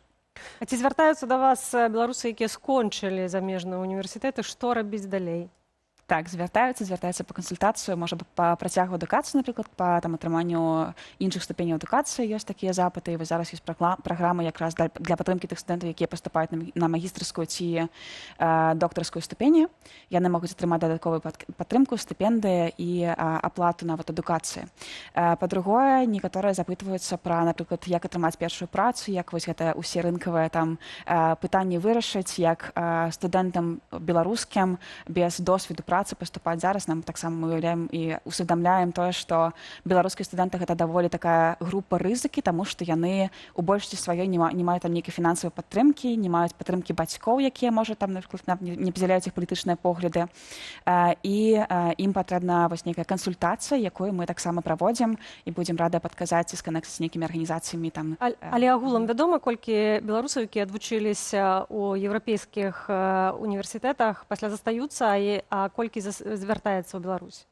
А ці звяртаюцца да вас беларусы, якія скончылі замежныя універсітэты, што рабіць далей? Так, звяртаюцца па кансультацыю, можа па працягу адукацыі, напрыклад, па адтрыманню іншых ступеняў адукацыі ёсць такія запыты. Вось зараз ёсць праграма якраз для падтрымкі тых студэнтаў, якія паступаюць на магістрскую ці доктарскую ступені. Яны могуць атрымаць дадатковую падтрымку, стыпендыі і аплату нават адукацыі. Па-другое, некаторыя запытваюцца пра, напрыклад, як атрымаць першую працу, як вось гэта ўсе рынкавыя там пытанні вырашыць, як студэнтам беларускім без досведу працы паступаць зараз. Нам таксама мы уяўляем і усведамляем тое, што беларускія студэнты гэта даволі такая група рызыкі, таму што яны у большасці сваёй не маюць там нейкай фінансавай падтрымкі, не маюць падтрымкі бацькоў, якія, можа, там, напрыклад, не падзяляюць іх палітычныя погляды. І ім патрэбна вось нейкая кансультацыя, якую мы таксама праводзім і будзем рады падказаць і сканектыць з нейкімі арганізацыямі там. Але агулам вядома, колькі беларусаў, якія адвучыліся ў еўрапейскіх універсітэтах, пасля застаюцца, а колькі звяртаецца ў Беларусь?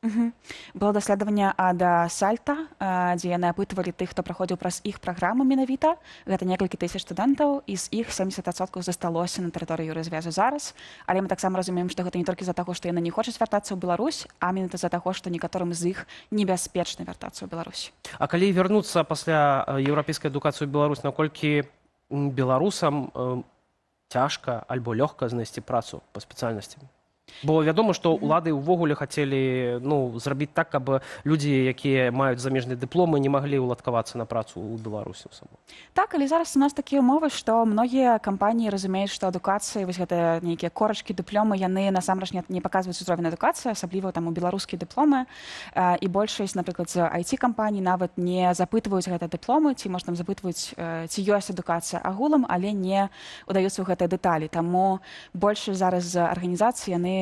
Было даследаванне ад Сальта, дзе яны апытвалі тых, хто праходзіў праз іх праграму менавіта. Гэта некалькі тысяч студэнтаў, і з іх 70% засталося на тэрыторыі Еўразвязу зараз. Але мы таксама разумеем, што гэта не толькі з-за таго, што яны не хочуць вяртацца ў Беларусь, а менавіта з-за таго, што некаторым з іх небяспечна вяртацца ў Беларусь. А калі вярнуцца пасля еўрапейскай адукацыі ў Беларусь, наколькі беларусам цяжка альбо лёгка знайсці працу па спецыяльнасці? Бо вядома, што ўлады ўвогуле хацелі зрабіць так, каб людзі, якія маюць замежныя дыпломы, не маглі ўладкавацца на працу ў Беларусі самой. Так, але зараз у нас такія ўмовы, што многія кампаніі разумеюць, што адукацыі, вось гэтыя нейкія корачкі, дыпломы, яны насамрэч не паказваюць узровень адукацыі, асабліва там у беларускія дыпломы. І большасць, напрыклад, з IT-кампаній нават не запытваюць гэтыя дыпломы, ці, можа, там запытваюць, ці ёсць адукацыя агулам, але не ўдаюцца ў гэтыя дэталі. Таму большасць зараз з арганізацый яны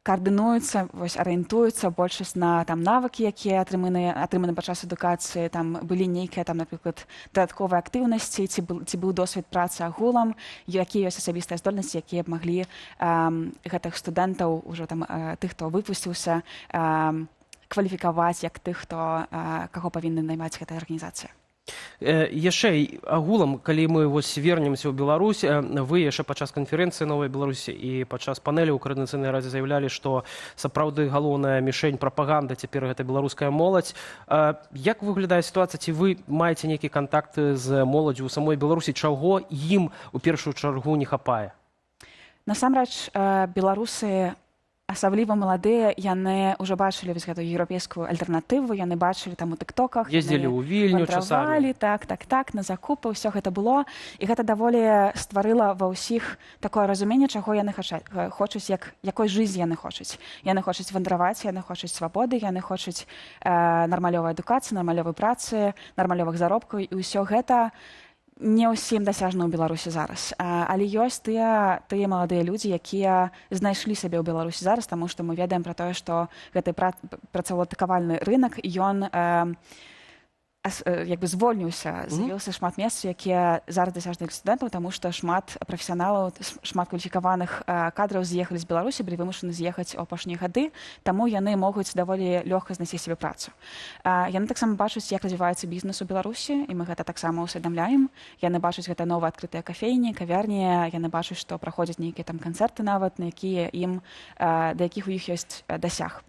координуюцца, арыентуюцца большасць на там навыкі, якія атрыманы падчас адукацыі, там былі нейкія там, напрыклад, дадатковыя актыўнасці, ці быў досвед працы агулам, якія ёсць асабістыя здольнасці, якія б маглі гэтых студэнтаў, ужо там тых, хто выпусціўся, кваліфікаваць як тых, каго павінны наймаць гэтая арганізацыя. Яшчэ агулам, калі мы вернемся ў Беларусь, вы яшчэ падчас канферэнцыі «Новая Беларусь» і падчас панэлі ў Коордынацыйнай радзе заявлялі, што сапраўды галоўная мішень прапаганда цяпер гэта беларуская моладзь. Як выглядае сітуацыя? Ці вы маеце нейкія кантакты з моладдзю ў самой Беларусі? Чаго ім у першую чаргу не хапае? Насамрэч, беларусы, асабліва маладыя, яны ўжо бачылі вось гэтую еўрапейскую альтэрнатыву, яны бачылі там у тыктоках, ездзілі ў Вільню часамі. Так, на закупы, ўсё гэта было. І гэта даволі стварыла ва ўсіх такое разуменне, чаго яны хочуць, якой жизни яны хочуць. Яны хочуць вандраваць, яны хочуць свабоды, яны хочуць нармалёвай адукацыі, нармалёвай працы, нармалёвых заробкаў, і ўсё гэта не ўсім дасяжна ў Беларусі зараз. Але ёсць тыя маладыя людзі, якія знайшлі сабе ў Беларусі зараз, таму што мы ведаем пра тое, што гэты працаўладкавальны рынок, ён як бы звольніўся, з'явілася шмат месцаў, якія зараз дасяжны для студэнтаў, таму што шмат прафесіяналаў, шмат кваліфікаваных кадраў з'ехалі з Беларусі, былі вымушаны з'ехаць у апошнія гады, таму яны могуць даволі лёгка знайсці сабе працу. Яны таксама бачаць, як развіваецца бізнес у Беларусі, і мы гэта таксама ўсведамляем. Яны бачаць гэта новыя адкрытыя кафейні, кавярні, яны бачаць, што праходзяць нейкія там канцэрты нават, на якія да якіх у іх ёсць дасяг.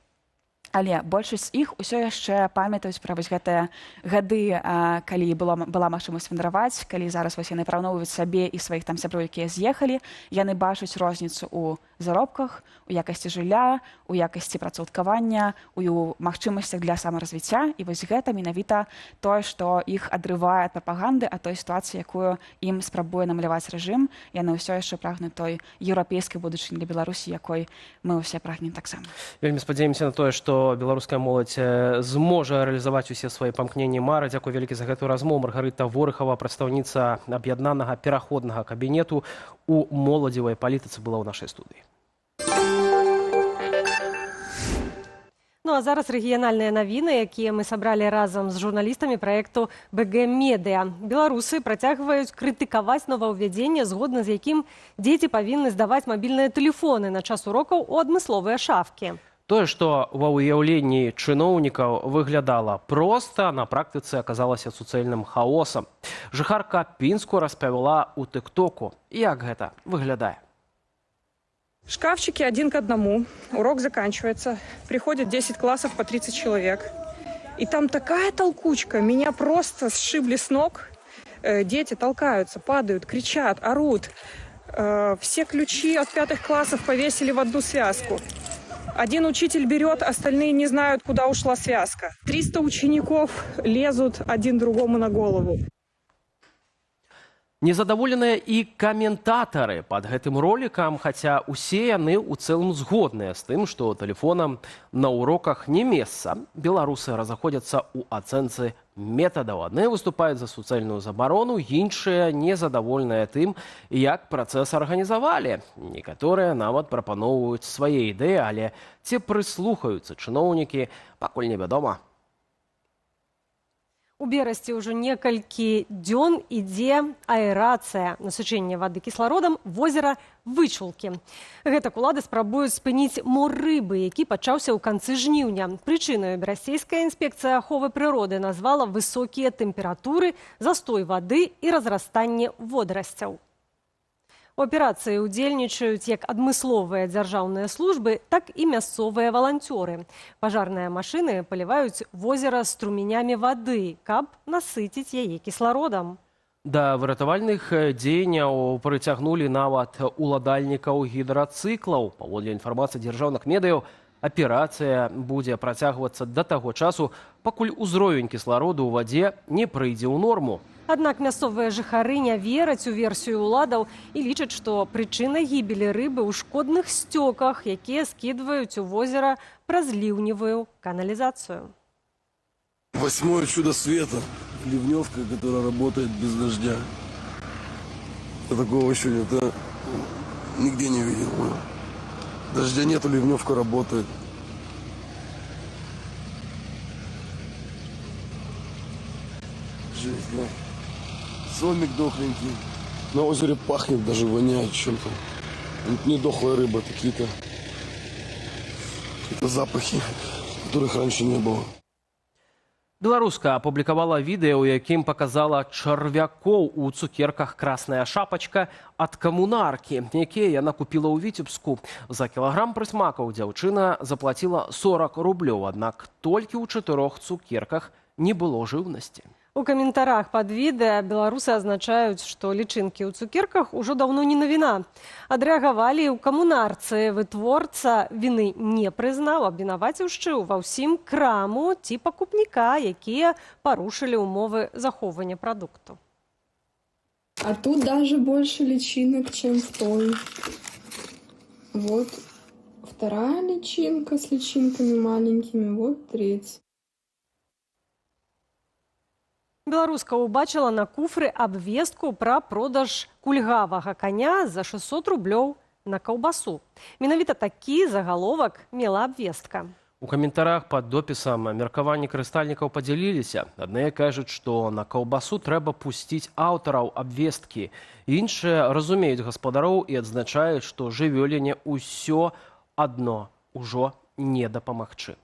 Але большасць іх усё яшчэ памятаюць пра вось гэтыя гады, калі была магчымасць вандраваць, калі зараз вось яны параўноўваюць сабе і сваіх там сяброў, якія з'ехалі, яны бачаць розніцу ў заробках, у якасці жылля, у якасці працаўладкавання, у магчымасцях для самаразвіцця. І вось гэта менавіта тое, што іх адрывае ад прапаганды, ад той сітуацыі, якую ім спрабуе намаляваць рэжым. Яны ўсё яшчэ прагнуць той еўрапейскай будучыні для Беларусі, якой мы ўсе прагнем таксама. Вельмі спадзяемся на тое, што беларуская моладзь зможа рэалізаваць усе свае памкненні мары. Дзякуй вялікі за гэтую размову. Маргарыта Ворыхава, прадстаўніца аб'яднанага пераходнага кабінету у моладзевай палітыцы, была ў нашай студыі. Ну а зараз рэгіянальныя навіны, якія мы сабралі разам з журналістамі праекту БГ Медыа. Беларусы працягваюць крытыкаваць новаўвядзенне, згодна з якім дзеці павінны здаваць мабільныя тэлефоны на час урокаў у адмысловыя шафкі. Тое, што ва ўяўленні чыноўнікаў выглядала проста, на практыцы аказалася суцэльным хаосам. Жыхарка Пінску распавяла ў тыктоку, як гэта выглядае. Шкафчики 1 к 1. Урок заканчивается. Приходит 10 классов по 30 человек. И там такая толкучка. Меня просто сшибли с ног. Дети толкаются, падают, кричат, орут. Все ключи от 5 классов повесили в одну связку. Один учитель берет, остальные не знают, куда ушла связка. 300 учеников лезут один другому на голову. Незадаволеныя і каментатары пад гэтым ролікам, хаця усе яны ў цэлым згодныя з тым, што тэлефонам на уроках не месца. Беларусы разыходзяцца ў ацэнцы метадаў. Адны выступаюць за суцэльную забарону, іншыя незадаволеныя тым, як працэс арганізавалі. Некаторыя нават прапаноўваюць свае ідэі, але ці прыслухаюцца чыноўнікі, пакуль невядома. У Берасці ўжо некалькі дзён ідзе аэрацыя, насычэнне вады кіслародам возера Вычулкі. Гэтак улады спрабуюць спыніць мор рыбы, які пачаўся ў канцы жніўня. Прычынаю берасцейская інспекцыя аховы прыроды назвала высокія тэмпературы, застой вады і разрастанне водарасцяў. У аперацыі удзельнічаюць як адмысловыя дзяржаўныя службы, так і мясцовыя валанцёры. Пажарныя машыны паліваюць возера струменямі вады, каб насыціць яе кіслародам. Да выратавальных дзеянняў прыцягнулі нават уладальнікаў гідрацыклаў. Паводле інфармацыі дзяржаўных медыяў, аперацыя будзе працягвацца да таго часу, пакуль узровень кіслароду ў вадзе не прыйдзе ў норму. Аднак мясцовыя жыхары не вераць у версію ўладаў і лічаць, што прычынай гібелі рыбы ў шкодных сцёках, якія скідваюць у возера праз ливневую канализацию. 8-е чудо света. Ливневка, которая работает без дождя. Такого еще нигде не видел. Дождя нету, ливневка работает. Жесть, да. Сомик дохленький. На озере пахнет, даже воняет чем-то. Не дохлая рыба, какие-то запахи, которых раньше не было. Беларуска апублікавала відэа, у якім паказала чарвякоў у цукерках «Красная шапачка» ад камунаркі, якія яна купіла ў Віцебску. За кілаграм прысмакаў дзяўчына заплаціла 40 рублёў, аднак толькі ў 4 цукерках не было жыўнасці. У каментарах под відэа беларусы азначаюць, што лічынкі ў цукерках ужо даўно не навіна. Адрэагавалі ў камунарцы. Вытворца віны не прызнаў, абвінаваціўшчы ва ўсім краму ці пакупніка, якія парушылі ўмовы захоўвання прадукту. А тут даже больше личинок, чем в той. Вот вторая личинка с личинками маленькими, вот третья. Беларуска убачила на куфры абвестку пра продаж кульгавага коня за 600 рублёў на каўбасу. Менавіта такі загаловак мела абвестка. У каментарах под допісам меркаванні карыстальнікаў падзяліліся. Адныя кажуць, што на каўбасу трэба пусціць аўтараў абвесткі. Іншыя разумеюць гаспадароў і адзначаюць, што жывёліне ўсё адно ўжо не дапамагчы.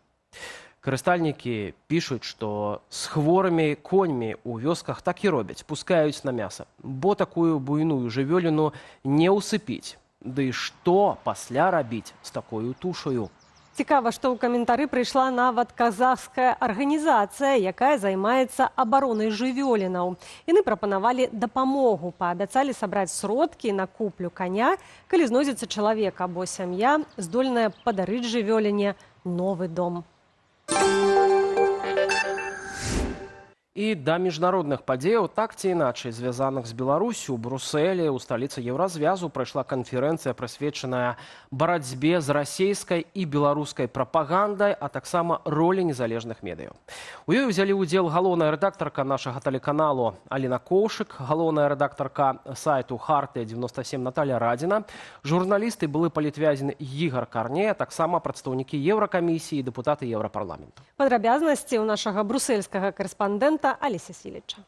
Карыстальнікі пішуць, што з хворымі коньмі ў вёсках так і робяць, пускаюць на мяса, бо такую буйную жывёліну не ўсыпіць. Ды што пасля рабіць з такою тушаю? Цікава, што ў каментары прыйшла нават казахская арганізацыя, якая займаецца абаронай жывёлінаў. Яны прапанавалі дапамогу, паабяцалі сабраць сродкі на куплю коня, калі знойдзецца чалавек або сям'я, здольная падарыць жывёліне новы дом. І да міжнародных падзеяў, так ці іначай звязаных з Беларусю, у Брусэлі, у сталіцы Еўразвязу, прайшла канферэнцыя, прысвечаная барацьбе з расійскай і беларускай прапагандай, а таксама ролі незалежных медыяў. У ёй узялі ўдзел галоўная рэдактарка нашага тэлеканалу Аліна Коўшык, галоўная рэдактарка сайту «Хартыя-97» Наталя Радзіна, журналісты, былы палітвязень Ігар Карней, а таксама прадстаўнікі Еўракамісіі і дэпутаты Еўрапарламенту. Падрабязнасці ў нашага брусельскага карэспандэнта Аліся Сіліча.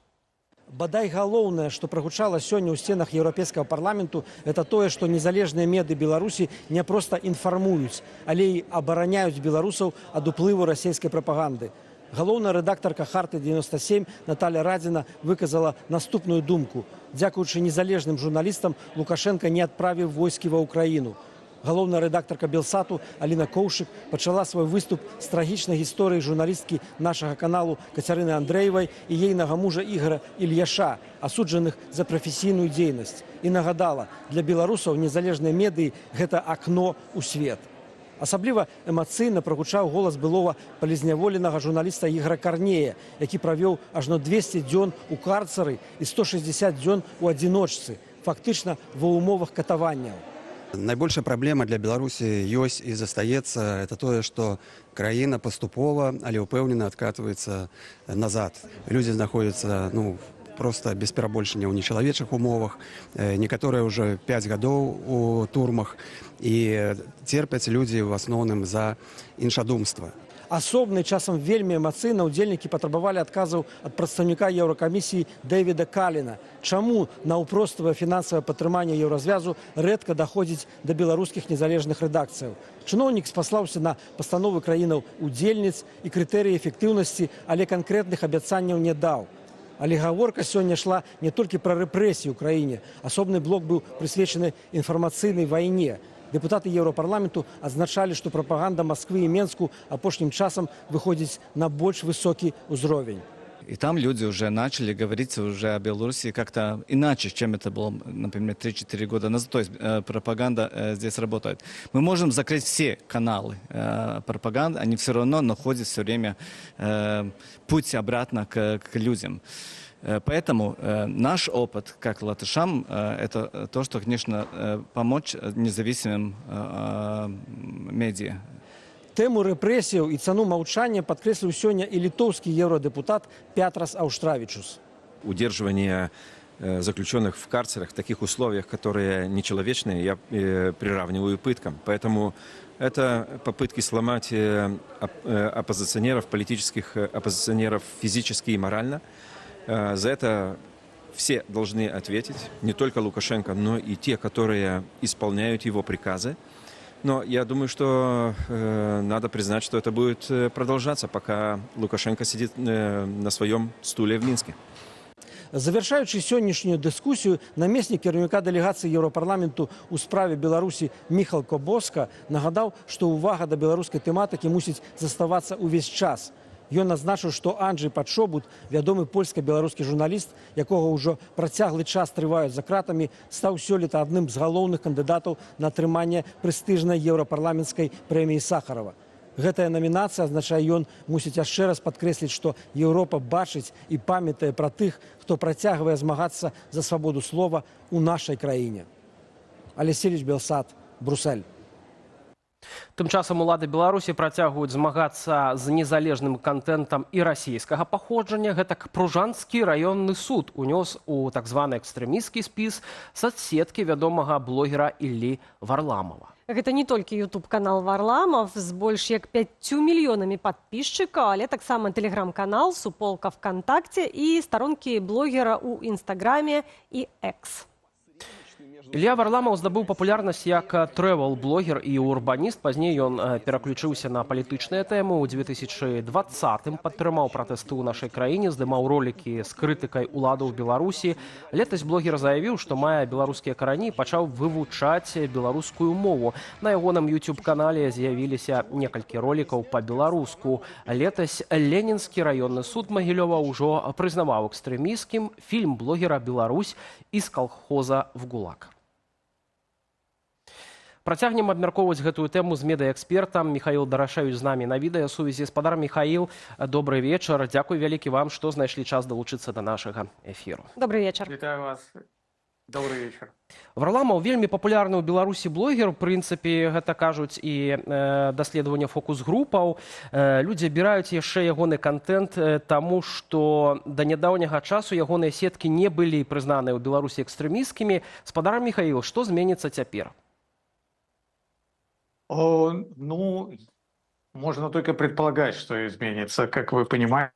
Бадай галоўнае, што прагучала сёння ў сценах Еўрапейскага парламенту, это тое, што незалежныя меды Беларусі не проста інфармуюць, але і абараняюць беларусаў ад уплыву расійскай прапаганды. Галоўная рэдактарка «Харты-97» Наталя Радзіна выказала наступную думку. Дзякуючы незалежным журналістам Лукашенко не адправіў войскі ва Ўкраіну. Галоўная рэдактарка Белсату Аліна Коўшык пачала свой выступ з трагічнай гісторыі журналісткі нашага каналу Кацярыны Андрэевай і ейнага мужа Ігара Ільяша, асуджаных за прафесійную дзейнасць. І нагадала, для беларусаў незалежныя медыі – гэта акно ў свет. Асабліва эмацыйна прагучаў голас былога палізняволенага журналіста Ігара Карнея, які правёў ажно 200 дзён у карцары і 160 дзён у адзіночцы, фактычна ва ўмовах катаванняў. Найбольшая праблема для Беларусі ёсць і застаецца, это тое, што краіна паступова, але ўпэўнена адкатваецца назад. Людзі знаходзяцца проста без перабольшання ў нечалавечых умовах, некаторыя ўжо 5 гадоў у турмах, і церпяць людзі ў асноўным за іншадумства. Асобна і часам вельмі эмацыйна ўдзельнікі патрабавалі адказаў ад прадстаўніка Еўракамісіі Дэвіда Каліна. Чаму наўпроставае фінансавае падтрыманне Еўразвязу рэдка даходзіць да беларускіх незалежных рэдакцыяў? Чыноўнік спаслаўся на пастановы краінаў-удзельніц і крытэрыі эфектыўнасці, але канкрэтных абяцанняў не даў. Але гаворка сёння шла не толькі пра рэпрэсіі ў краіне. Асобны блок быў прысвечаны інфармацыйнай вайне. Депутаты Еўрапарламенту адзначалі, што прапаганда Москвы і Менску апошнім часам выходзіць на больш высокі ўзровень. И там люди уже начали говорить уже о Беларуси как-то иначе, чем это было, например, 3-4 года назад. То есть пропаганда здесь работает. Мы можем закрыть все каналы пропаганды, они все равно находят все время путь обратно к людям. Поэтому наш опыт, как латышам, это то, что, конечно, помочь независимым медиа. Тэму рэпрэсіяў і цану маўчання падкрэсліў сёння і літоўскі еўрадэпутат Пятрас Аўштравічус. Удерживание заключенных в карцерах в таких условиях, которые нечеловечные, я приравниваю пыткам. Поэтому это попытки сломать оппозиционеров, политических оппозиционеров физически и морально. За это все должны ответить, не только Лукашенко, но и те, которые исполняют его приказы. Но я думаю, что надо признать, что это будет продолжаться, пока Лукашенко сидит на своем стуле в Минске. Завершаючы сённяшнюю дыскусію, намеснік кіраўніка дэлегацыі Еўрапарламенту ў справе Беларусі Міхал Кобоска нагадаў, што ўвага да беларускай тэматыкі мусіць заставацца ўвесь час. Ён назначыў, што Анджэй Падшобут, вядомы польска-беларускі журналіст, якога ўжо працяглы час трываюць за кратамі, стаў сёлета адным з галоўных кандыдатаў на атрыманне прэстыжнай еўрапарламенцкай прэміі Сахарова. Гэтая намінацыя, азначае ён, мусіць яшчэ раз падкрэсліць, што Еўропа бачыць і памятае пра тых, хто працягвае змагацца за свабоду слова ў нашай краіне. Алексей Белсад, Брюссель. Тым часам улады Беларусі працягваюць змагацца з незалежным кантэнтам і расійскага паходжання. Гэтак Пружанскі раённы суд унёс у так званы экстрэмісцкі спіс соцсеткі вядомага блогера Іллі Варламова. Гэта не толькі YouTube-канал Варламов з больш як 5 мільёнамі падписчикаў, але таксама тэлеграм-канал, суполка ВКонтакте і старонкі блогера ў Інстаграме і X. Ілля Варламаў здабыў папулярнасць як трэвел-блогер і урбаніст. Пазней ён пераключыўся на палітычныя тэмы. У 2020-м падтрымаў пратэсты ў нашай краіне, здымаў ролікі з крытыкай уладаў Беларусі. Летась блогер заявіў, што мае беларускія карані і пачаў вывучаць беларускую мову. На ягоным YouTube-канале з'явіліся некалькі ролікаў па-беларуску. Летась Ленінскі раённы суд Магілёва ўжо прызнаваў экстрэмісцкім фільм блогера «Беларусь» из колхоза в ГУЛАГ. Працягнем абмяркоўваць гэтую тэму з медыаэкспертам. Михаил Дарашевич з намі на відэасувязі. Спадар Михаил, добрый вечар. Дзякуй вялікі вам, што знайшлі час далучыцца да нашага эфіру. Добрый вечар. Вітаю вас. Добрый вечар. Варламаў вельмі папулярны ў Беларусі блогер. У прынцыпе, гэта кажуць і даследавання фокус-групаў. Людзі абіраюць яшчэ ягоны кантэнт, таму што да нядаўняга часу ягоныя сеткі не былі прызнаныя ў Беларусі экстрэмісцкімі. Спадар Михаил, што зменіцца цяпер? Ну, можно только предполагать, что изменится, как вы понимаете.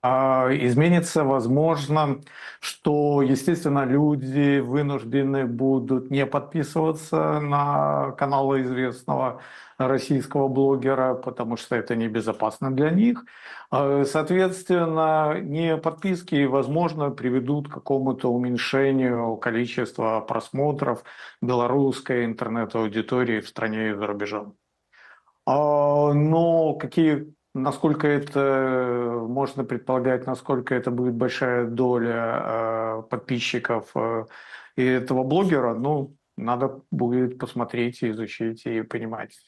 Изменится, возможно, что, естественно, люди вынуждены будут не подписываться на каналы известного российского блогера, потому что это небезопасно для них. Соответственно, не подписки, возможно, приведут к какому-то уменьшению количества просмотров белорусской интернет-аудитории в стране и за рубежом. Но насколько это можно предполагать, насколько это будет большая доля подписчиков и этого блогера, ну, надо будет посмотреть, изучить и понимать.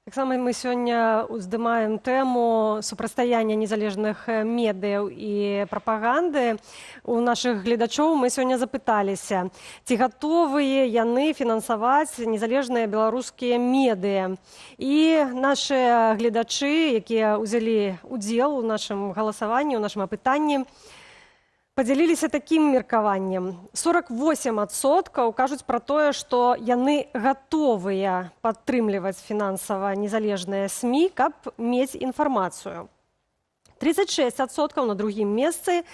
Так само мы сёння уздымаем тэму супрацьстаяння незалежных медыяў і прапаганды. У нашых гледачоў мы сёння запыталіся, ці гатовыя яны фінансаваць незалежныя беларускія медыа. І нашыя гледачы, якія ўзялі ўдзел у нашым галасаванні, у нашым апытанні, падзяліліся такім меркаваннем. 48% кажуць пра тое, што яны гатовыя падтрымліваць фінансава незалежныя СМІ, каб мець інфармацыю. 36% на другім месцы.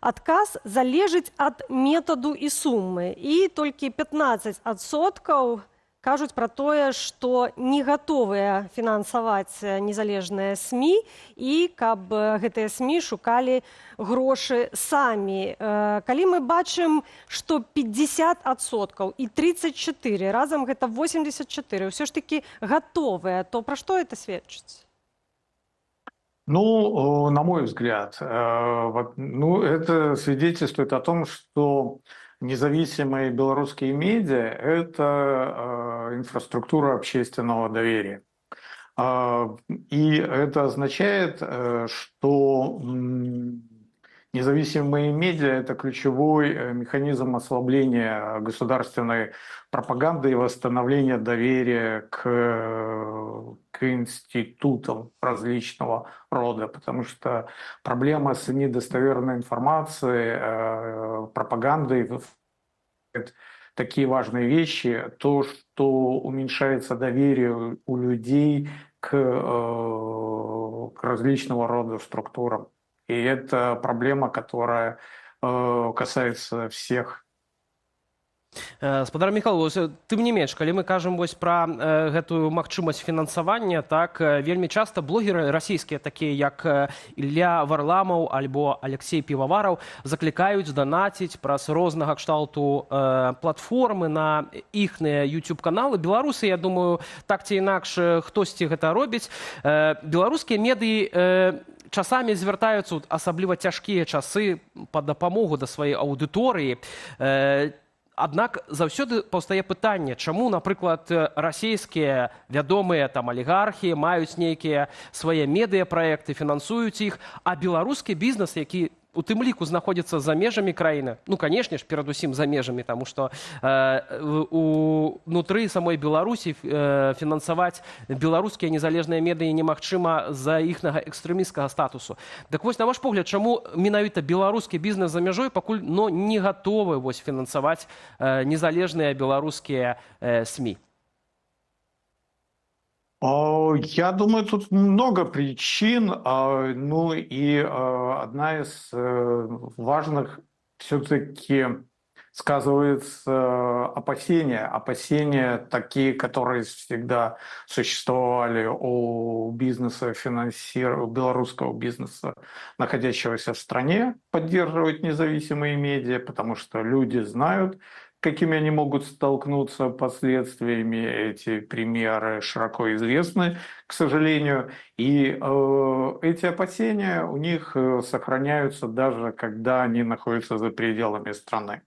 Адказ залежыць ад метаду і сумы. І толькі 15% кажуць пра тое, што не гатовыя фінансаваць незалежныя СМІ і каб гэтыя СМІ шукалі грошы самі. Калі мы бачым, што 50% і 34%, разам гэта 84%, ўсё ж такі гатовыя, то пра што гэта сведчыць? Ну, на мой взгляд, это свидетельствует о том, что независимые белорусские медиа – это инфраструктура общественного доверия. И это означает, что независимые медиа – это ключевой механизм ослабления государственной пропаганды и восстановления доверия к институтам различного рода, потому что проблема с недостоверной информацией, пропагандой, такие важные вещи, то, что уменьшается доверие у людей к различного рода структурам. И это проблема, которая касается всех. Спадар Михайлович, тым не менш, калі мы кажам пра гэтую магчымасць фінансавання, так вельмі часта блогеры расійскія, такія як Ілля Варламаў альбо Алексей Півавараў, заклікаюць данаціць праз рознага кшталту платформы на іхныя YouTube-каналы. Беларусы, я думаю, так ці інакш хтосьці гэта робіць. Беларускія медыі часамі звяртаюцца, асабліва цяжкія часы, па дапамогу да сваёй аўдыторыі. Аднак заўсёды паўстае пытанне, чаму, напрыклад, расійскія вядомыя там алігархі маюць нейкія свае медыяпраекты, фінансуюць іх, а беларускі бізнес, які у тым ліку знаходзіцца за межамі краіны, ну, канешне ж, перадусім за межамі, таму што унутры самой Беларусі фінансаваць беларускія незалежныя медыі немагчыма з-за іхнага экстрэмісцкага статусу. Так вось, на ваш погляд, чаму менавіта беларускі бізнес за мяжой пакуль не гатовы фінансаваць незалежныя беларускія СМІ? Я думаю, тут много причин, ну и одна из важных все-таки сказывается опасения такие, которые всегда существовали у бизнеса, белорусского бизнеса, находящегося в стране, поддерживать независимые медиа, потому что люди знают, какими они могут столкнуться последствиями. Эти примеры широко известны, к сожалению. И эти опасения у них сохраняются даже когда они находятся за пределами страны.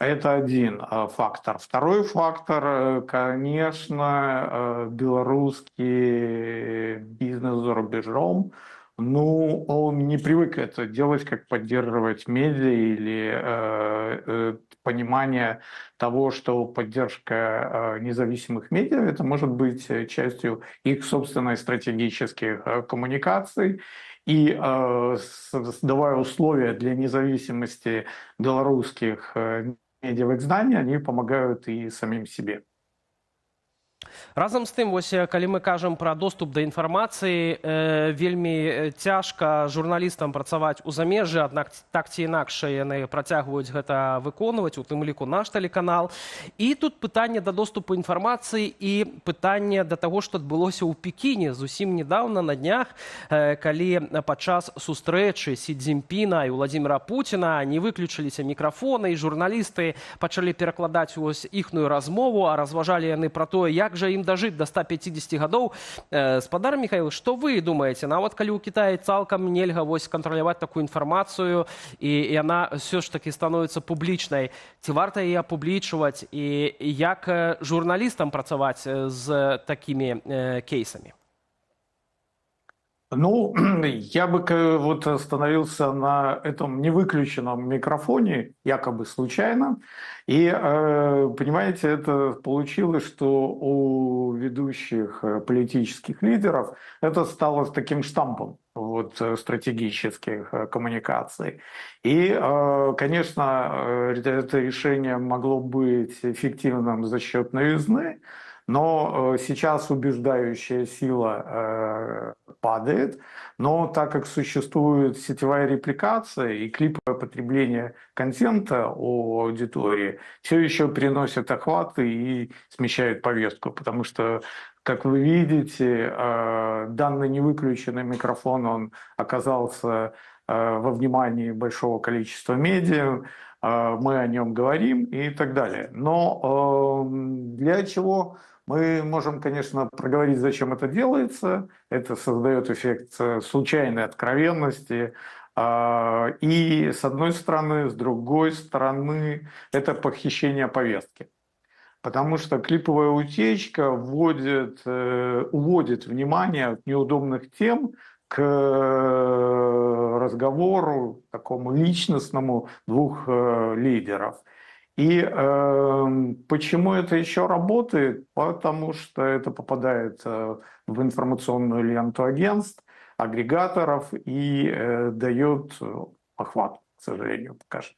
Это один фактор. Второй фактор, конечно, белорусский бизнес за рубежом. Ну, он не привык это делать, как поддерживать медиа или понимание того, что поддержка независимых медиа это может быть частью их собственной стратегических коммуникаций. И создавая условия для независимости белорусских медиавых изданий, они помогают и самим себе. Разам з тым, калі мы кажам пра доступ да інфармацыі, вельмі цяжка журналістам працаваць у замежжы, аднак так ці інакш яны працягваюць гэта выконваць, у тым ліку наш тэлеканал. І тут пытанне да доступу інфармацыі і пытанне да таго, што адбылося ў Пекіне зусім недавно на днях, калі падчас сустрэчы Сі Цзіньпіна і Владзіміра Пуціна не выключыліся мікрафоны, і журналісты пачалі перакладаць іхную размову, а разважалі яны пра тое, як жа ім дажыць да 150 гадоў. Спадар Михаил, што вы думаеце? Нават калі ў Кітаі цалкам нельга кантраляваць такую інфармацыю, і яна ўсё ж такі становіцца публічнай, ці варта яе апублічваць, і як журналістам працаваць з такімі кейсамі? Ну, я бы вот остановился на этом невыключенном микрофоне, якобы случайно. И, понимаете, это получилось, что у ведущих политических лидеров это стало таким штампом стратегических коммуникаций. И, конечно, это решение могло быть эффективным за счет новизны, но сейчас убеждающая сила падает, но так как существует сетевая репликация и клиповое потребление контента у аудитории, все еще приносят охваты и смещают повестку, потому что, как вы видите, данный невыключенный микрофон, он оказался во внимании большого количества медиа, мы о нем говорим и так далее. Но для чего? Мы можем, конечно, проговорить, зачем это делается. Это создает эффект случайной откровенности. И с одной стороны, с другой стороны, это похищение повестки. Потому что клиповая утечка уводит внимание от неудобных тем к разговору такому личностному двух лидеров. И почему это еще работает? Потому что это попадает в информационную ленту агентств, агрегаторов и дает охват, к сожалению, пока что.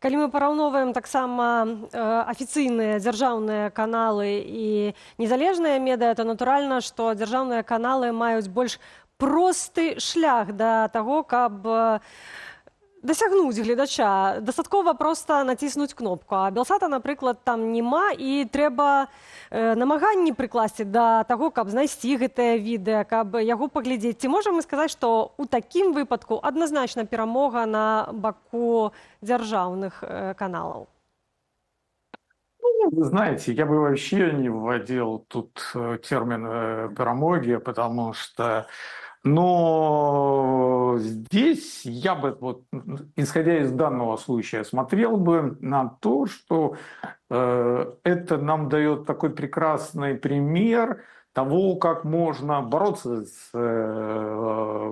Калі мы параўноўваем таксама афіцыйныя дзяржаўныя каналы і незалежныя медыа, то натуральна, што дзяржаўныя каналы маюць больш просты шлях да таго, каб дасягнуць гледача дастаткова проста націснуць кнопку, а Белсата, напрыклад, там няма, і трэба намаганні прыкласці да таго, каб знайсці гэтае відэа, каб яго паглядзець. Ці можам мы сказаць, што ў такім выпадку адназначна перамога на баку дзяржаўных каналаў? Вы знаете, я бы вообще не вводил тут термин перамоги, потому что, но здесь я бы, вот, исходя из данного случая, смотрел бы на то, что это нам дает такой прекрасный пример того, как можно бороться с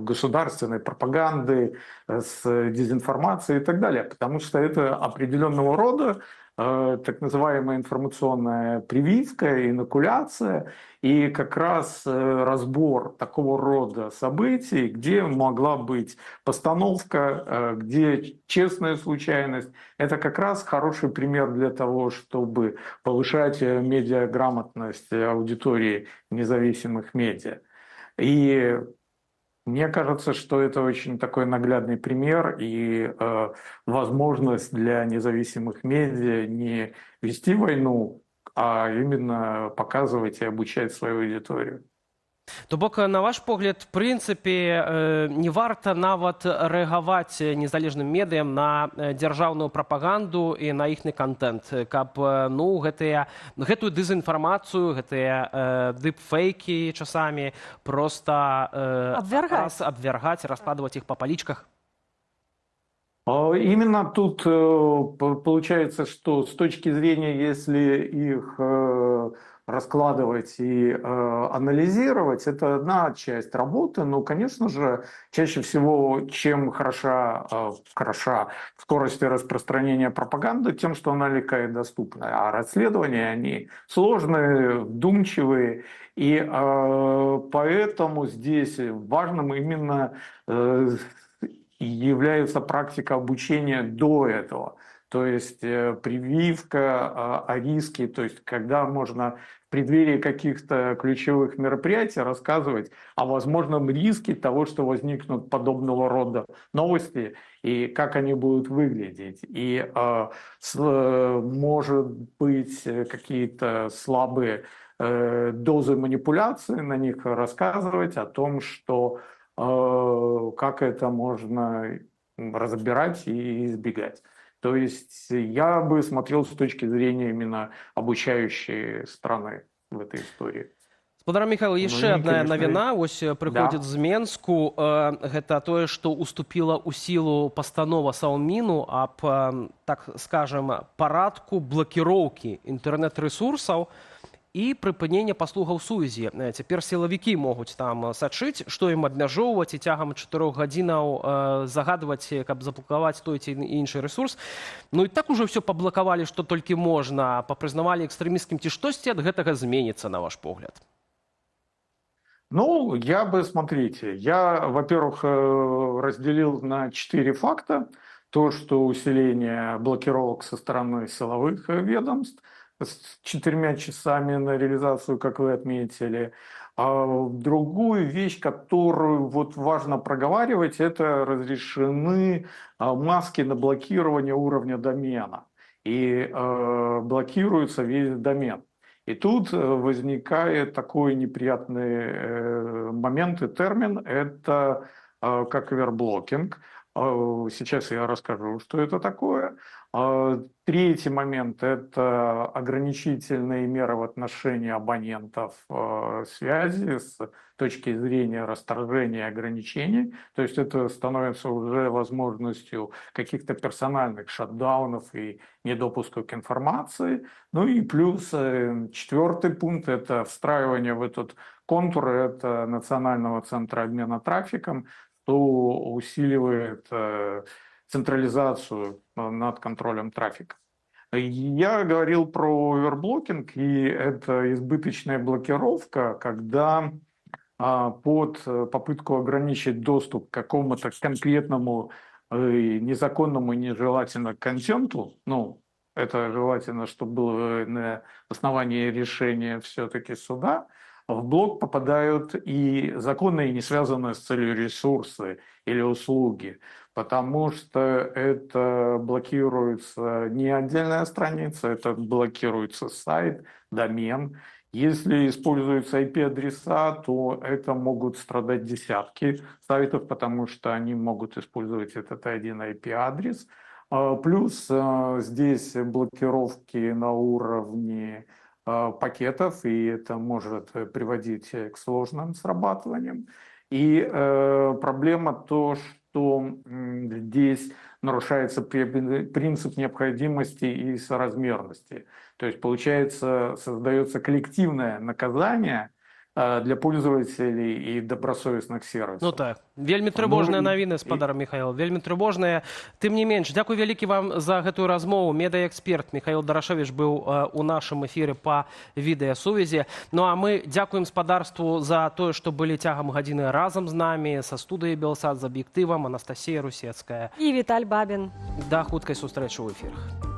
государственной пропагандой, с дезинформацией и так далее, потому что это определенного рода так называемая информационная прививка, инокуляция и как раз разбор такого рода событий, где могла быть постановка, где честная случайность. Это как раз хороший пример для того, чтобы повышать медиаграмотность аудитории независимых медиа. И мне кажется, что это очень такой наглядный пример и возможность для независимых медиа не вести войну, а именно показывать и обучать свою аудиторию. То бок, на ваш погляд, в прынцыпе, не варта нават рэагаваць незалежным медыям на дзяржаўную прапаганду і на іхны контент, каб гэтую дэзінфармацыю, гэтыя дыпфейкі часамі проста абвяргаць, раскладваць іх па палічках? Именно тут получается, что с точки зрения, если их раскладывать и анализировать, это одна часть работы, но, конечно же, чаще всего, чем хороша скорость распространения пропаганды, тем, что она легка и доступна. А расследования, они сложные, вдумчивые, и поэтому здесь важным именно является практика обучения до этого. То есть прививка о риске, то есть когда можно в преддверии каких-то ключевых мероприятий рассказывать о возможном риске того, что возникнут подобного рода новости и как они будут выглядеть. И может быть какие-то слабые дозы манипуляции на них рассказывать о том, что как это можно разбирать и избегать. То есть я бы смотрел с точки зрения именно обучающей стороны в этой истории. Спадар Михаил, яшчэ одна навіна ось прыходзіць з Менску. Гэта тое, што уступіла ў сілу пастанова Саўміну аб, так скажем, парадку блакіроўкі інтэрнэт-рэсурсаў і прыпынення паслугаў сувязі. Цяпер сілавікі могуць там сачыць, што ім абмяжоўваць і цягам 4 гадзінаў загадваць, каб заблакаваць той ці іншы рэсурс. Ну і так ужо ўсё паблакавалі, што толькі можна, папрызнавалі экстрэмісцкім, ці штосьці ад гэтага зменіцца, на ваш погляд? Ну, я бы, смотрите, я, во-первых, разделил на 4 факта. То, что усиление блокировок со стороны силовых ведомств, с 4 часами на реализацию, как вы отметили. А другую вещь, которую вот важно проговаривать, это разрешены маски на блокирование уровня домена. И блокируется весь домен. И тут возникает такой неприятный момент и термин, это как оверблокинг. Сейчас я расскажу, что это такое. Третий момент – это ограничительные меры в отношении абонентов связи с точки зрения расторжения ограничений. То есть это становится уже возможностью каких-то персональных шатдаунов и недопуска к информации. Ну и плюс 4-й пункт – это встраивание в этот контур это Национального центра обмена трафиком, что усиливает централизацию над контролем трафика. Я говорил про оверблокинг, и это избыточная блокировка, когда под попытку ограничить доступ к какому-то конкретному незаконному и нежелательному контенту, ну, это желательно, чтобы было на основании решения все-таки суда, в блок попадают и законные, не связанные с целью ресурсы или услуги, потому что это блокируется не отдельная страница, это блокируется сайт, домен. Если используются IP-адреса, то это могут страдать десятки сайтов, потому что они могут использовать этот один IP-адрес. Плюс здесь блокировки на уровне пакетов, и это может приводить к сложным срабатываниям. И проблема то, что здесь нарушается принцип необходимости и соразмерности. То есть, получается, создается коллективное наказание для пользователей и добросовестных сервисов. Ну так, вельмі трывожныя навіны, спадар Михаил, вельмі трывожныя. Тым не менш, дзякуй вялікі вам за гэтую размову. Медыаэксперт Михаил Дарашевич быў у нашым эфіры па відэасувязі. Ну а мы дзякуем спадарству за тое, што былі цягам гадзіны разам з намі, са студыяй Белсат, з аб'ектывам, Анастасія Русецкая. І Віталь Бабін. Да хуткай сустрэчы ў эфірах.